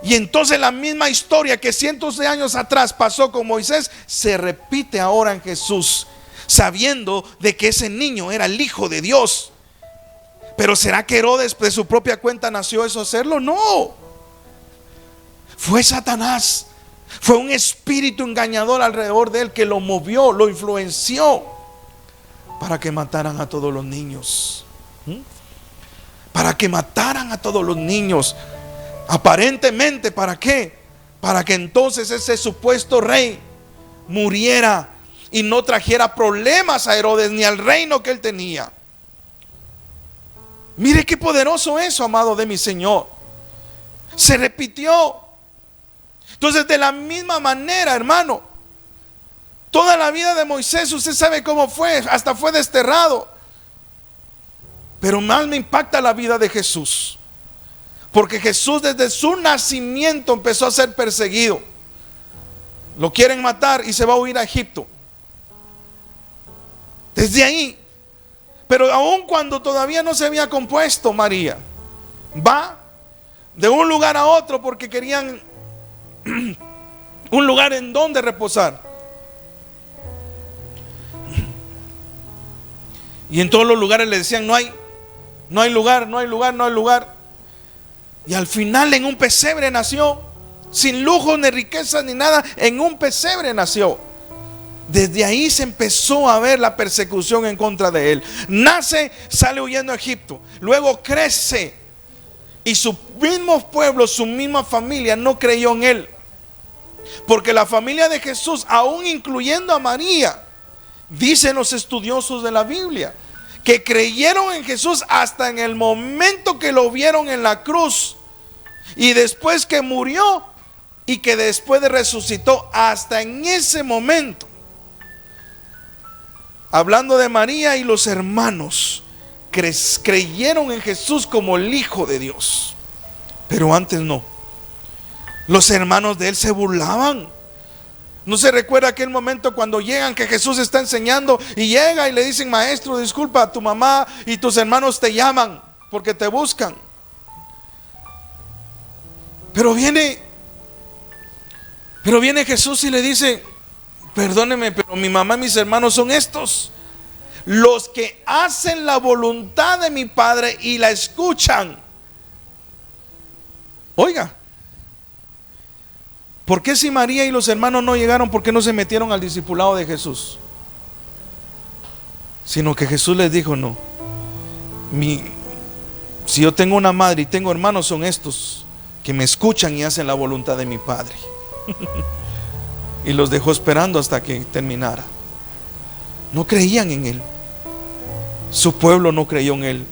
Y entonces la misma historia que cientos de años atrás pasó con Moisés se repite ahora en Jesús, sabiendo de que ese niño era el Hijo de Dios. Pero ¿será que Herodes de su propia cuenta nació eso hacerlo? No. Fue Satanás. Fue un espíritu engañador alrededor de él que lo movió, lo influenció para que mataran a todos los niños. Para que mataran a todos los niños. Aparentemente, ¿para qué? Para que entonces ese supuesto rey muriera y no trajera problemas a Herodes ni al reino que él tenía. Mire qué poderoso eso, amado de mi Señor. Se repitió. Entonces, de la misma manera, hermano, Toda la vida de Moisés, usted sabe cómo fue, hasta fue desterrado. Pero más me impacta la vida de Jesús, porque Jesús desde su nacimiento empezó a ser perseguido. Lo quieren matar y se va a huir a Egipto. Desde ahí. Pero aun cuando todavía no se había compuesto, María va de un lugar a otro porque querían un lugar en donde reposar. Y en todos los lugares le decían: no hay lugar, no hay lugar, no hay lugar. Y al final en un pesebre nació, sin lujos ni riquezas ni nada, en un pesebre nació. Desde ahí se empezó a ver la persecución en contra de él. Nace, sale huyendo a Egipto, luego crece y su mismo pueblo, su misma familia no creyó en él, porque la familia de Jesús, aún incluyendo a María, dicen los estudiosos de la Biblia, que creyeron en Jesús hasta en el momento que lo vieron en la cruz, y después que murió y que después de resucitó. Hasta en ese momento, hablando de María y los hermanos, creyeron en Jesús como el Hijo de Dios. Pero antes no. Los hermanos de él se burlaban. ¿No se recuerda aquel momento cuando llegan, que Jesús está enseñando y llega y le dicen: maestro, disculpa, tu mamá y tus hermanos te llaman porque te buscan? Pero viene Jesús y le dice: perdóneme, pero mi mamá y mis hermanos son estos, los que hacen la voluntad de mi Padre y la escuchan. Oiga, ¿por qué si María y los hermanos no llegaron, por qué no se metieron al discipulado de Jesús? Sino que Jesús les dijo: no, si yo tengo una madre y tengo hermanos, son estos que me escuchan y hacen la voluntad de mi Padre. Y los dejó esperando hasta que terminara. No creían en él. Su pueblo no creyó en él.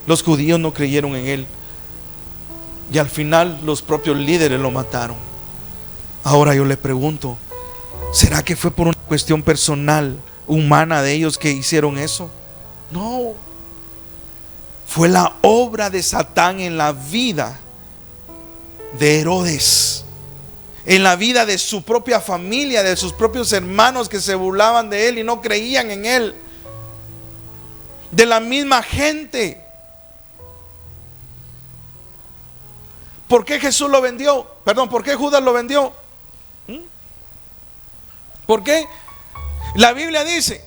Los judíos no creyeron en él. Y al final los propios líderes lo mataron. Ahora yo le pregunto: ¿será que fue por una cuestión personal, humana de ellos que hicieron eso? No. Fue la obra de Satán en la vida de Herodes, en la vida de su propia familia, de sus propios hermanos que se burlaban de él y no creían en él, de la misma gente. ¿Por qué Jesús lo vendió? Perdón, ¿por qué Judas lo vendió? ¿Por qué? La Biblia dice,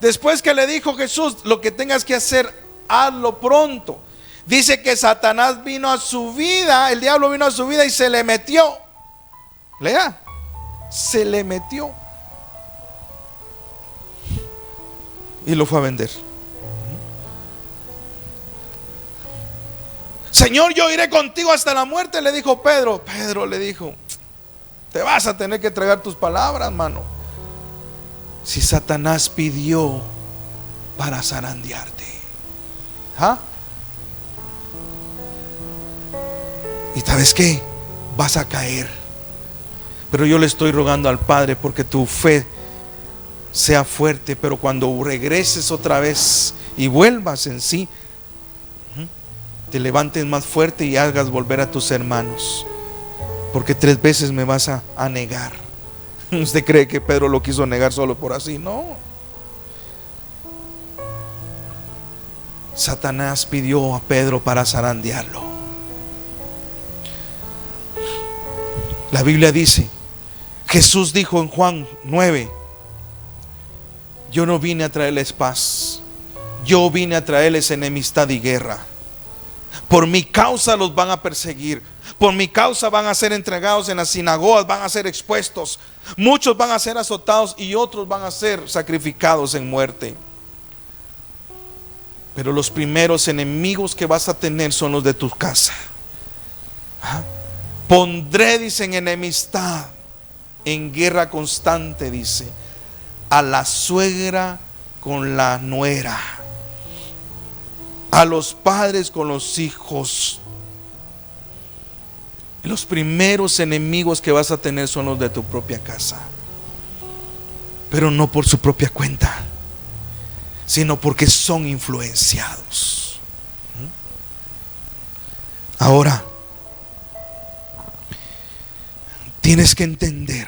después que le dijo Jesús: lo que tengas que hacer, hazlo pronto. Dice que Satanás vino a su vida, el diablo vino a su vida y se le metió. Lea, se le metió y lo fue a vender. Señor, yo iré contigo hasta la muerte, le dijo Pedro. Pedro le dijo: te vas a tener que entregar tus palabras, mano. Si Satanás pidió para zarandearte, ¿ah? ¿Y sabes qué? Vas a caer. Pero yo le estoy rogando al Padre porque tu fe sea fuerte, pero cuando regreses otra vez y vuelvas en sí, te levantes más fuerte y hagas volver a tus hermanos, porque 3 veces me vas a negar. ¿Usted cree que Pedro lo quiso negar solo por así? No. Satanás pidió a Pedro para zarandearlo. La Biblia dice, Jesús dijo en Juan 9: yo no vine a traerles paz, yo vine a traerles enemistad y guerra. Por mi causa los van a perseguir, por mi causa van a ser entregados en las sinagogas, van a ser expuestos, muchos van a ser azotados y otros van a ser sacrificados en muerte. Pero los primeros enemigos que vas a tener son los de tu casa. Pondré, dice, en enemistad, en guerra constante, dice, a la suegra con la nuera, a los padres con los hijos. Los primeros enemigos que vas a tener son los de tu propia casa. pero no por su propia cuenta, sino porque son influenciados. Ahora, tienes que entender,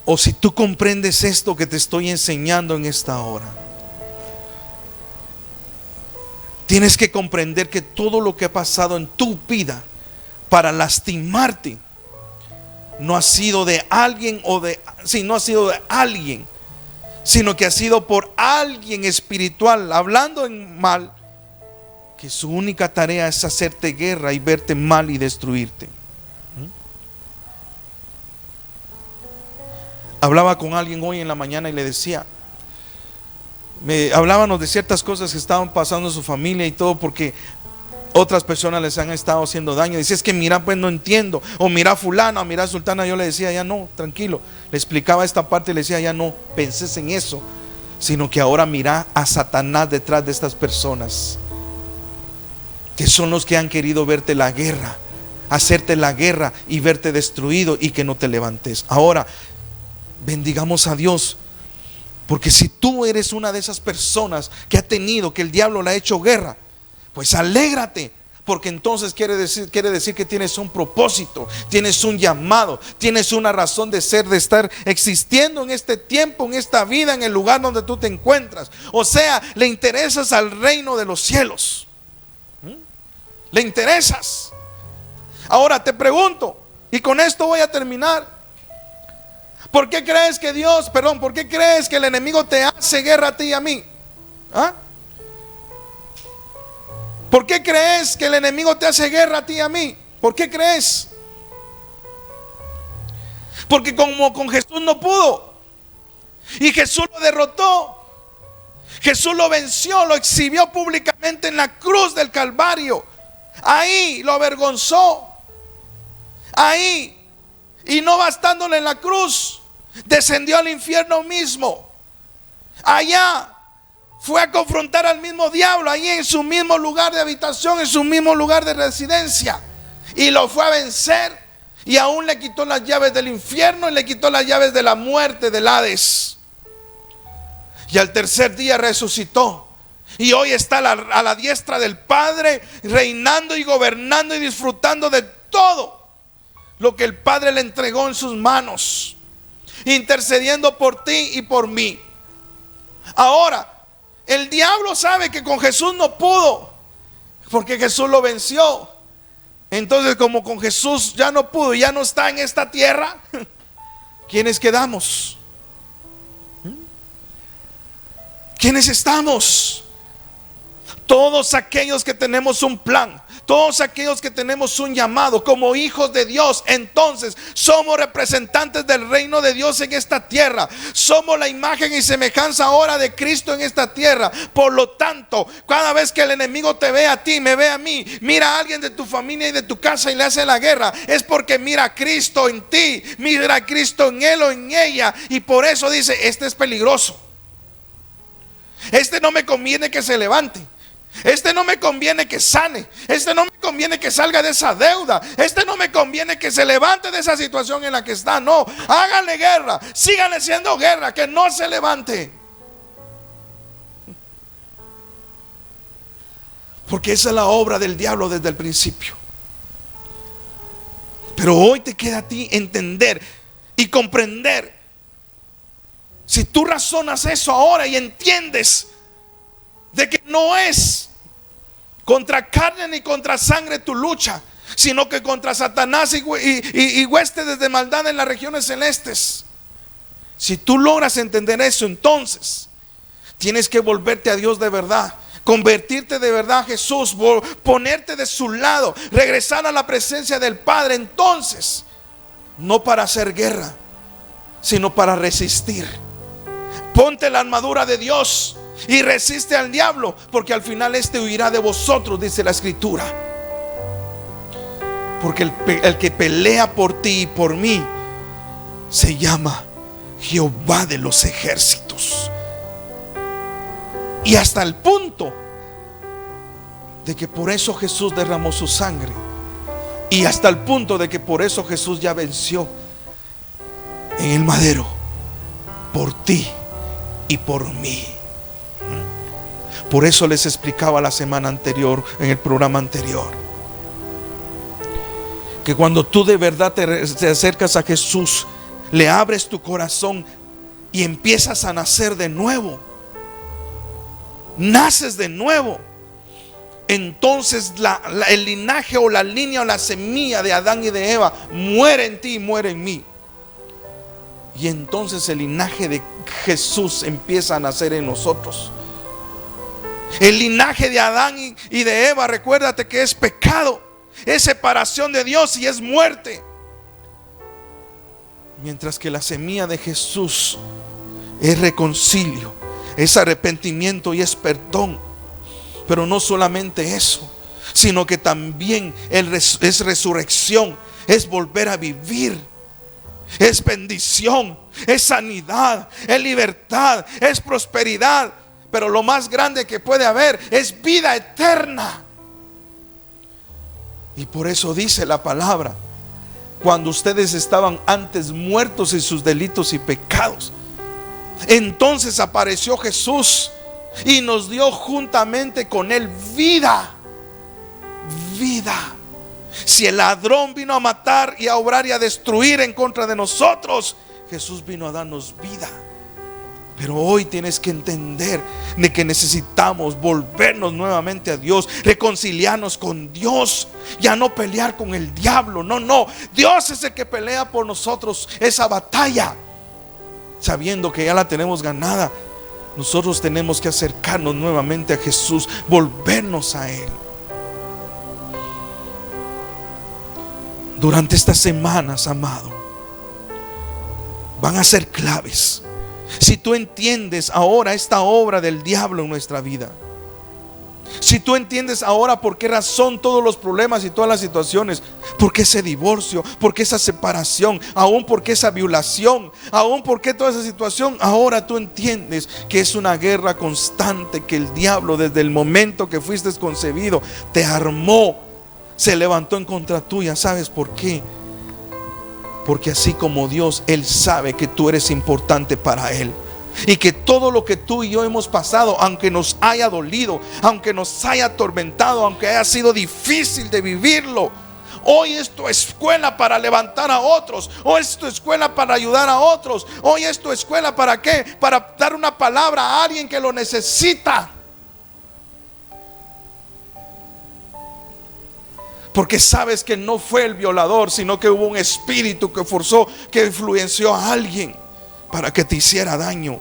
o si tú comprendes esto que te estoy enseñando en esta hora, tienes que comprender que todo lo que ha pasado en tu vida para lastimarte no ha sido de alguien no ha sido de alguien, sino que ha sido por alguien espiritual hablando en mal, que su única tarea es hacerte guerra y verte mal y destruirte. Hablaba con alguien hoy en la mañana y le decía, hablábamos de ciertas cosas que estaban pasando en su familia y todo, porque otras personas les han estado haciendo daño. Dice, es que mira, pues no entiendo, o mira fulana, o mira sultana. Yo le decía, ya no, tranquilo. Le explicaba esta parte y le decía, ya no penses en eso, sino que ahora mira a Satanás detrás de estas personas, que son los que han querido verte la guerra, hacerte la guerra y verte destruido y que no te levantes. Ahora, bendigamos a Dios, porque si tú eres una de esas personas que ha tenido, que el diablo le ha hecho guerra, pues alégrate, porque entonces quiere decir que tienes un propósito, tienes un llamado, tienes una razón de ser, de estar existiendo en este tiempo, en esta vida, en el lugar donde tú te encuentras. O sea, le interesas al reino de los cielos, le interesas. Ahora te pregunto, y con esto voy a terminar, ¿por qué crees que por qué crees que el enemigo te hace guerra a ti y a mí? ¿Ah? ¿Por qué crees que el enemigo te hace guerra a ti y a mí? ¿Por qué crees? Porque como con Jesús no pudo, y Jesús lo derrotó, Jesús lo venció, lo exhibió públicamente en la cruz del Calvario. Ahí lo avergonzó. Ahí, y no bastándole en la cruz, descendió al infierno mismo. Allá fue a confrontar al mismo diablo, ahí en su mismo lugar de habitación, en su mismo lugar de residencia, y lo fue a vencer. Y aún le quitó las llaves del infierno y le quitó las llaves de la muerte, del Hades. Y al tercer día resucitó, y hoy está a la diestra del Padre, reinando y gobernando y disfrutando de todo lo que el Padre le entregó en sus manos, intercediendo por ti y por mí. Ahora, el diablo sabe que con Jesús no pudo, porque Jesús lo venció. Entonces, como con Jesús ya no pudo, ya no está en esta tierra, ¿quiénes quedamos? ¿Quiénes estamos? Todos aquellos que tenemos un plan, todos aquellos que tenemos un llamado como hijos de Dios. Entonces somos representantes del reino de Dios en esta tierra. Somos la imagen y semejanza ahora de Cristo en esta tierra. Por lo tanto, cada vez que el enemigo te ve a ti, me ve a mí, mira a alguien de tu familia y de tu casa y le hace la guerra, es porque mira a Cristo en ti, mira a Cristo en él o en ella. Y por eso dice, este es peligroso, este no me conviene que se levante, este no me conviene que sane, este no me conviene que salga de esa deuda, este no me conviene que se levante de esa situación en la que está. No, háganle guerra, síganle haciendo guerra, que no se levante, porque esa es la obra del diablo desde el principio. Pero hoy te queda a ti entender y comprender. Si tú razonas eso ahora y entiendes de que no es contra carne ni contra sangre tu lucha, sino que contra Satanás y huestes de maldad en las regiones celestes. Si tú logras entender eso, entonces tienes que volverte a Dios de verdad, convertirte de verdad a Jesús, ponerte de su lado, regresar a la presencia del Padre. Entonces, no para hacer guerra, sino para resistir. Ponte la armadura de Dios y resiste al diablo, porque al final este huirá de vosotros, dice la Escritura. Porque el que pelea por ti y por mí se llama Jehová de los ejércitos. Y hasta el punto de que por eso Jesús derramó su sangre, y hasta el punto de que por eso Jesús ya venció en el madero por ti y por mí. Por eso les explicaba la semana anterior, en el programa anterior, que cuando tú de verdad te acercas a Jesús, le abres tu corazón y empiezas a nacer de nuevo, naces de nuevo, entonces el linaje o la línea o la semilla de Adán y de Eva muere en ti y muere en mí. Y entonces el linaje de Jesús empieza a nacer en nosotros. El linaje de Adán y de Eva, recuérdate que es pecado, es separación de Dios y es muerte. Mientras que la semilla de Jesús es reconcilio, es arrepentimiento y es perdón. Pero no solamente eso, sino que también es resurrección, es volver a vivir, es bendición, es sanidad, es libertad, es prosperidad. Pero lo más grande que puede haber es vida eterna. Y por eso dice la palabra: cuando ustedes estaban antes muertos en sus delitos y pecados, entonces apareció Jesús y nos dio juntamente con Él vida. Vida. Si el ladrón vino a matar y a obrar y a destruir en contra de nosotros, Jesús vino a darnos vida. Pero hoy tienes que entender de que necesitamos volvernos nuevamente a Dios, reconciliarnos con Dios, ya no pelear con el diablo. No, Dios es el que pelea por nosotros esa batalla, sabiendo que ya la tenemos ganada. Nosotros tenemos que acercarnos nuevamente a Jesús, volvernos a Él. Durante estas semanas, amado, van a ser claves. Si tú entiendes ahora esta obra del diablo en nuestra vida, si tú entiendes ahora por qué razón todos los problemas y todas las situaciones, por qué ese divorcio, por qué esa separación, aún por qué esa violación, aún por qué toda esa situación, ahora tú entiendes que es una guerra constante, que el diablo desde el momento que fuiste concebido te armó, se levantó en contra tuya. ¿Sabes por qué? Porque así como Dios, Él sabe que tú eres importante para Él, y que todo lo que tú y yo hemos pasado, aunque nos haya dolido, aunque nos haya atormentado, aunque haya sido difícil de vivirlo, hoy es tu escuela para levantar a otros. Hoy es tu escuela para ayudar a otros. Hoy es tu escuela ¿para qué? Para dar una palabra a alguien que lo necesita. Porque sabes que no fue el violador, sino que hubo un espíritu que forzó, que influenció a alguien para que te hiciera daño.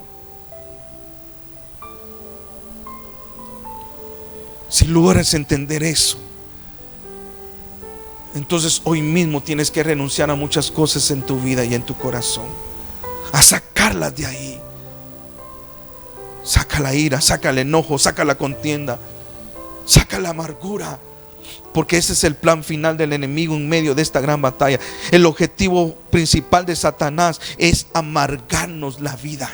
Si logras entender eso, entonces hoy mismo tienes que renunciar a muchas cosas en tu vida y en tu corazón, a sacarlas de ahí. Saca la ira, saca el enojo, saca la contienda, saca la amargura. Porque ese es el plan final del enemigo en medio de esta gran batalla. El objetivo principal de Satanás es amargarnos la vida.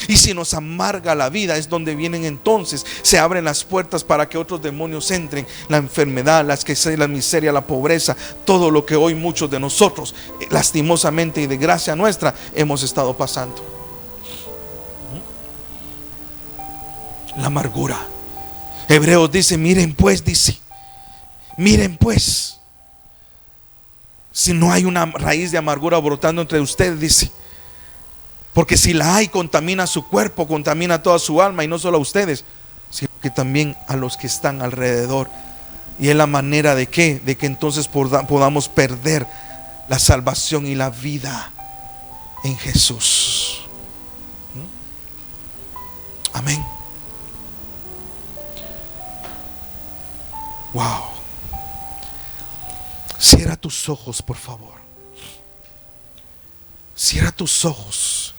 Y si nos amarga la vida, es donde vienen entonces, se abren las puertas para que otros demonios entren. La enfermedad, la escasez, la miseria, la pobreza, todo lo que hoy muchos de nosotros, lastimosamente y de gracia nuestra, hemos estado pasando. La amargura. Hebreos dice: miren pues, si no hay una raíz de amargura brotando entre ustedes, dice, porque si la hay, contamina su cuerpo, contamina toda su alma, y no solo a ustedes, sino que también a los que están alrededor. Y es la manera de que entonces podamos perder la salvación y la vida en Jesús. Amén. Wow. Cierra tus ojos, por favor. Cierra tus ojos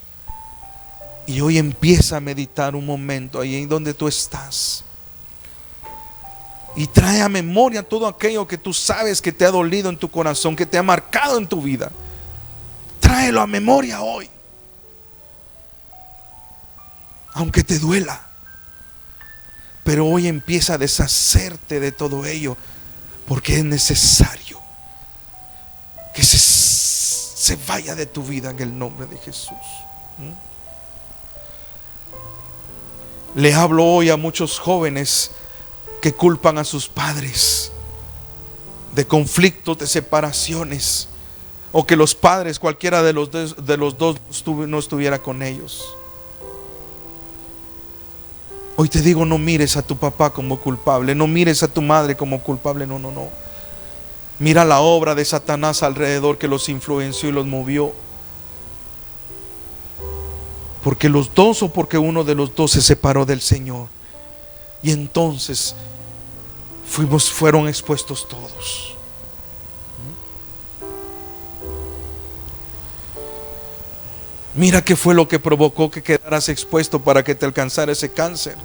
y hoy empieza a meditar un momento ahí donde tú estás, y trae a memoria todo aquello que tú sabes que te ha dolido en tu corazón, que te ha marcado en tu vida. Tráelo a memoria hoy, aunque te duela. Pero hoy empieza a deshacerte de todo ello, porque es necesario que se se vaya de tu vida en el nombre de Jesús. Le hablo hoy a muchos jóvenes que culpan a sus padres de conflictos, de separaciones, o que los padres, cualquiera de los dos no estuviera con ellos. Hoy te digo, no mires a tu papá como culpable, no mires a tu madre como culpable, no. Mira la obra de Satanás alrededor que los influenció y los movió. Porque los dos, o porque uno de los dos se separó del Señor, y entonces fueron expuestos todos. Mira qué fue lo que provocó que quedaras expuesto para que te alcanzara ese cáncer.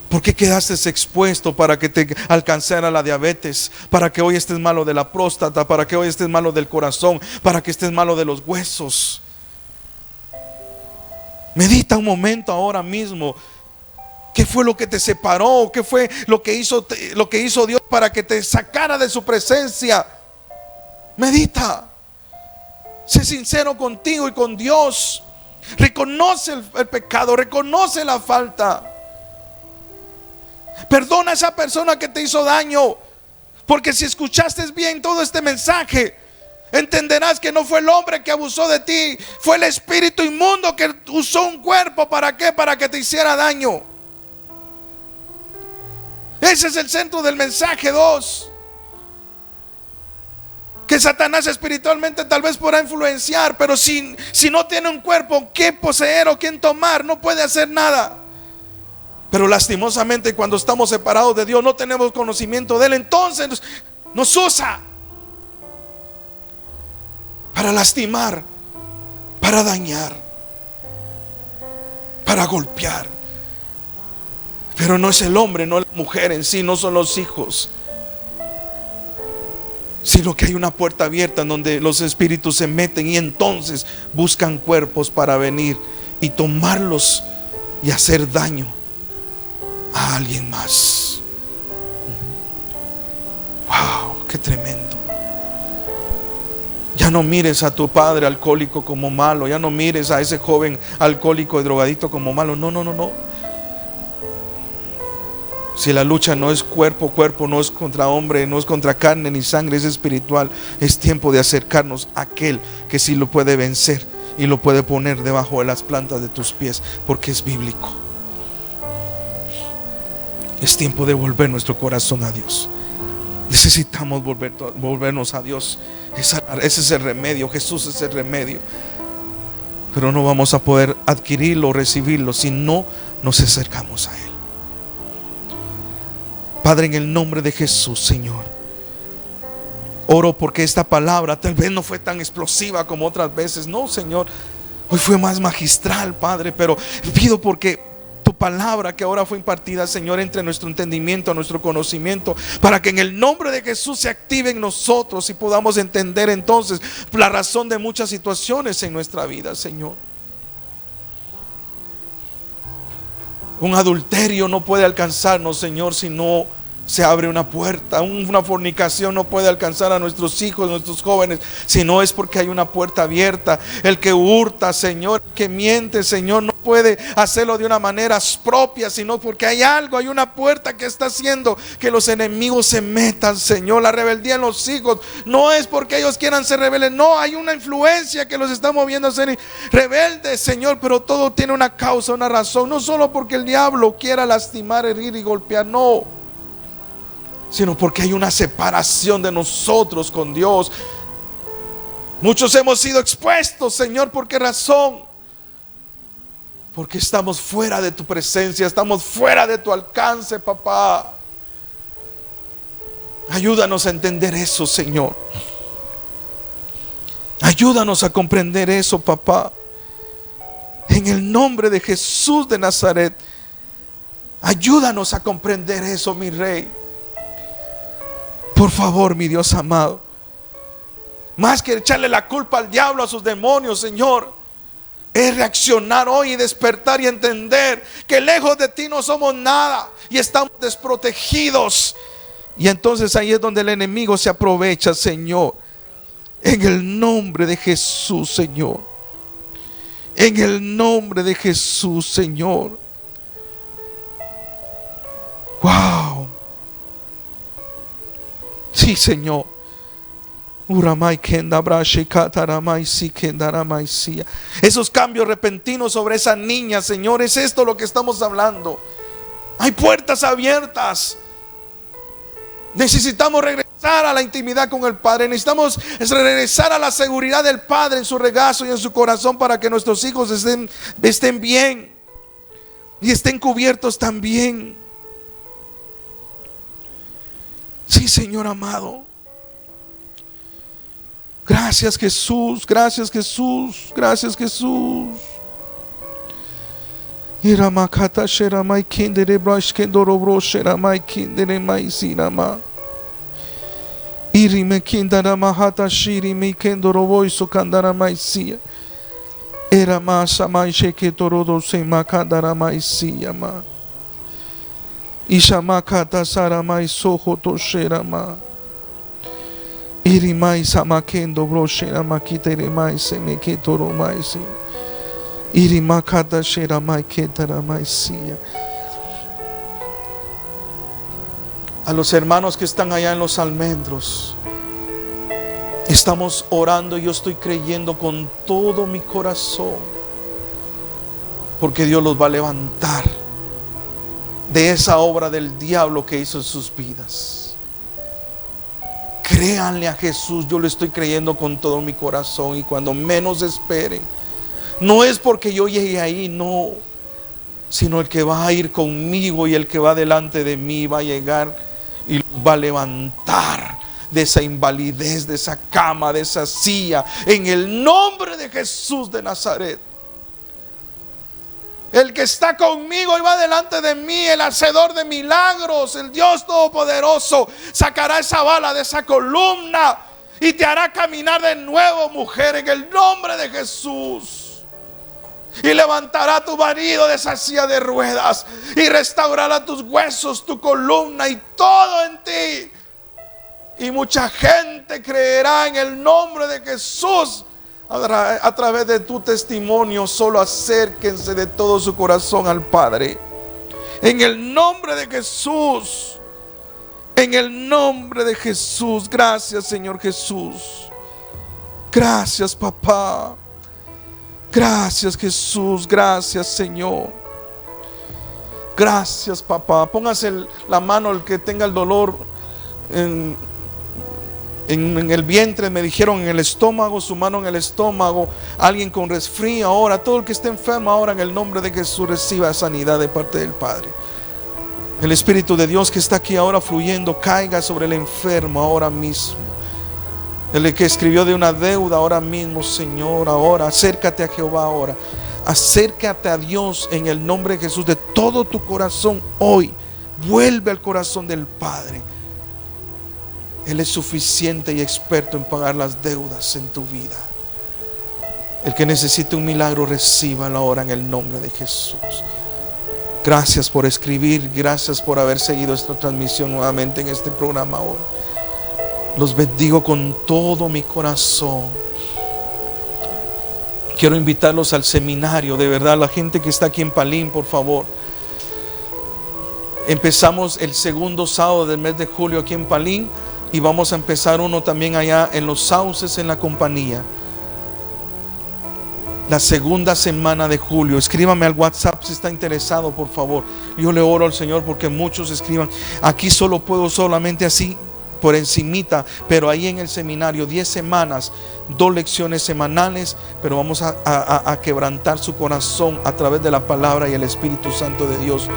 ¿Por qué quedaste expuesto para que te alcanzara la diabetes? Para que hoy estés malo de la próstata, para que hoy estés malo del corazón, para que estés malo de los huesos. Medita un momento ahora mismo. ¿Qué fue lo que te separó? ¿Qué fue lo que hizo Dios para que te sacara de su presencia? Medita. Sé sincero contigo y con Dios. Reconoce el pecado, reconoce la falta. Perdona a esa persona que te hizo daño, porque si escuchaste bien todo este mensaje, entenderás que no fue el hombre que abusó de ti, fue el espíritu inmundo que usó un cuerpo. ¿Para qué? Para que te hiciera daño. Ese es el centro del mensaje 2. Que Satanás espiritualmente tal vez podrá influenciar, pero si no tiene un cuerpo que poseer o quien tomar, no puede hacer nada. Pero lastimosamente, cuando estamos separados de Dios, no tenemos conocimiento de Él, entonces nos usa para lastimar, para dañar, para golpear. Pero no es el hombre, no es la mujer en sí, no son los hijos, sino que hay una puerta abierta en donde los espíritus se meten y entonces buscan cuerpos para venir y tomarlos y hacer daño a alguien más. Wow, qué tremendo. Ya no mires a tu padre alcohólico como malo, ya no mires a ese joven alcohólico y drogadito como malo. No. Si la lucha no es cuerpo, no es contra hombre, no es contra carne ni sangre, es espiritual. Es tiempo de acercarnos a aquel que sí lo puede vencer y lo puede poner debajo de las plantas de tus pies, porque es bíblico. Es tiempo de volver nuestro corazón a Dios. Necesitamos volvernos a Dios. Ese es el remedio. Jesús es el remedio. Pero no vamos a poder adquirirlo o recibirlo si no nos acercamos a Él. Padre, en el nombre de Jesús, Señor, oro porque esta palabra tal vez no fue tan explosiva como otras veces. No, Señor, hoy fue más magistral, Padre. Pero pido porque tu palabra que ahora fue impartida, Señor, entre nuestro entendimiento, nuestro conocimiento, para que en el nombre de Jesús se active en nosotros y podamos entender entonces la razón de muchas situaciones en nuestra vida, Señor. Un adulterio no puede alcanzarnos, Señor, si no se abre una puerta. Una fornicación no puede alcanzar a nuestros hijos, nuestros jóvenes, si no es porque hay una puerta abierta. El que hurta, Señor, el que miente, Señor, no puede hacerlo de una manera propia, sino porque hay algo, hay una puerta que está haciendo que los enemigos se metan, Señor. La rebeldía en los hijos no es porque ellos quieran ser rebeldes, no, hay una influencia que los está moviendo a ser rebeldes, Señor. Pero todo tiene una causa, una razón, no solo porque el diablo quiera lastimar, herir y golpear, no, sino porque hay una separación de nosotros con Dios. Muchos hemos sido expuestos, Señor. ¿Por qué razón? Porque estamos fuera de tu presencia, estamos fuera de tu alcance, papá. Ayúdanos a entender eso, Señor. Ayúdanos a comprender eso, papá. En el nombre de Jesús de Nazaret, ayúdanos a comprender eso, mi Rey. Por favor, mi Dios amado, más que echarle la culpa al diablo, a sus demonios, Señor, es reaccionar hoy y despertar y entender que lejos de ti no somos nada y estamos desprotegidos. Y entonces ahí es donde el enemigo se aprovecha, Señor. En el nombre de Jesús, Señor. En el nombre de Jesús, Señor. Wow. Sí, Señor. Esos cambios repentinos sobre esa niña, Señor, es esto lo que estamos hablando. Hay puertas abiertas. Necesitamos regresar a la intimidad con el Padre. Necesitamos regresar a la seguridad del Padre en su regazo y en su corazón, para que nuestros hijos estén bien y estén cubiertos también. Sí, Señor amado. Gracias, Jesús. Gracias, Jesús. Gracias, Jesús. Iramakata sheramai kindere brash kendorobro sheramai kindere maisinama. Irime kindara mahata shirime kendoroboy sokandara maisia. Era masa mai sheketorodo se makandara maisia ma. Ishamakata saramai soho to sherama. Irimai samakendo bro sherama kitere mai se meketoro maisi. Irimakata sheramai ketara maisia. A los hermanos que están allá en los almendros, estamos orando. Yo estoy creyendo con todo mi corazón, porque Dios los va a levantar de esa obra del diablo que hizo en sus vidas. Créanle a Jesús. Yo le estoy creyendo con todo mi corazón, y cuando menos esperen, no es porque yo llegue ahí, no, sino el que va a ir conmigo y el que va delante de mí va a llegar y los va a levantar de esa invalidez, de esa cama, de esa silla, en el nombre de Jesús de Nazaret. El que está conmigo y va delante de mí, el hacedor de milagros, el Dios Todopoderoso, sacará esa bala de esa columna y te hará caminar de nuevo, mujer, en el nombre de Jesús. Y levantará a tu marido de esa silla de ruedas y restaurará tus huesos, tu columna y todo en ti. Y mucha gente creerá en el nombre de Jesús a través de tu testimonio. Solo acérquense de todo su corazón al Padre. En el nombre de Jesús. En el nombre de Jesús. Gracias, Señor Jesús. Gracias, papá. Gracias, Jesús. Gracias, Señor. Gracias, papá. Póngase la mano el que tenga el dolor en el vientre, me dijeron en el estómago, su mano en el estómago. Alguien con resfrío ahora, todo el que esté enfermo ahora, en el nombre de Jesús, reciba sanidad de parte del Padre. El Espíritu de Dios que está aquí ahora fluyendo, caiga sobre el enfermo ahora mismo. El que escribió de una deuda ahora mismo, Señor, ahora acércate a Jehová ahora. Acércate a Dios en el nombre de Jesús de todo tu corazón hoy. Vuelve al corazón del Padre. Él es suficiente y experto en pagar las deudas en tu vida. El que necesite un milagro, recíbalo ahora en el nombre de Jesús. Gracias por escribir, gracias por haber seguido esta transmisión nuevamente en este programa hoy. Los bendigo con todo mi corazón. Quiero invitarlos al seminario, de verdad, la gente que está aquí en Palín, por favor. Empezamos el segundo sábado del mes de julio aquí en Palín, y vamos a empezar uno también allá en Los Sauces, en La Compañía. La segunda semana de julio. Escríbame al WhatsApp si está interesado, por favor. Yo le oro al Señor porque muchos escriban. Aquí solo puedo solamente así por encimita, pero ahí en el seminario 10 semanas, 2 lecciones semanales, pero vamos a quebrantar su corazón a través de la palabra y el Espíritu Santo de Dios,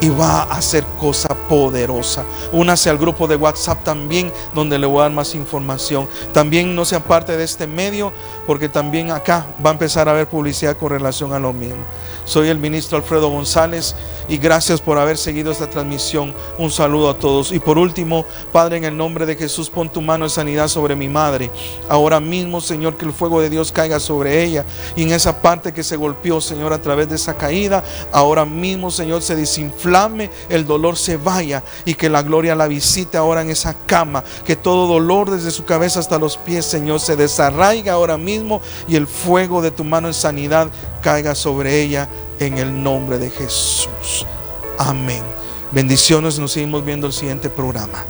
y va a hacer cosa poderosa. Únase al grupo de WhatsApp también, donde le voy a dar más información. También no sea parte de este medio, porque también acá va a empezar a haber publicidad con relación a lo mismo. Soy el ministro Alfredo González y gracias por haber seguido esta transmisión. Un saludo a todos. Y por último, Padre, en el nombre de Jesús, pon tu mano de sanidad sobre mi madre. Ahora mismo, Señor, que el fuego de Dios caiga sobre ella, y en esa parte que se golpeó, Señor, a través de esa caída, ahora mismo, Señor, se desinflame, el dolor se vaya y que la gloria la visite ahora en esa cama. Que todo dolor desde su cabeza hasta los pies, Señor, se desarraiga ahora mismo y el fuego de tu mano en sanidad caiga sobre ella en el nombre de Jesús. Amén. Bendiciones, nos seguimos viendo el siguiente programa.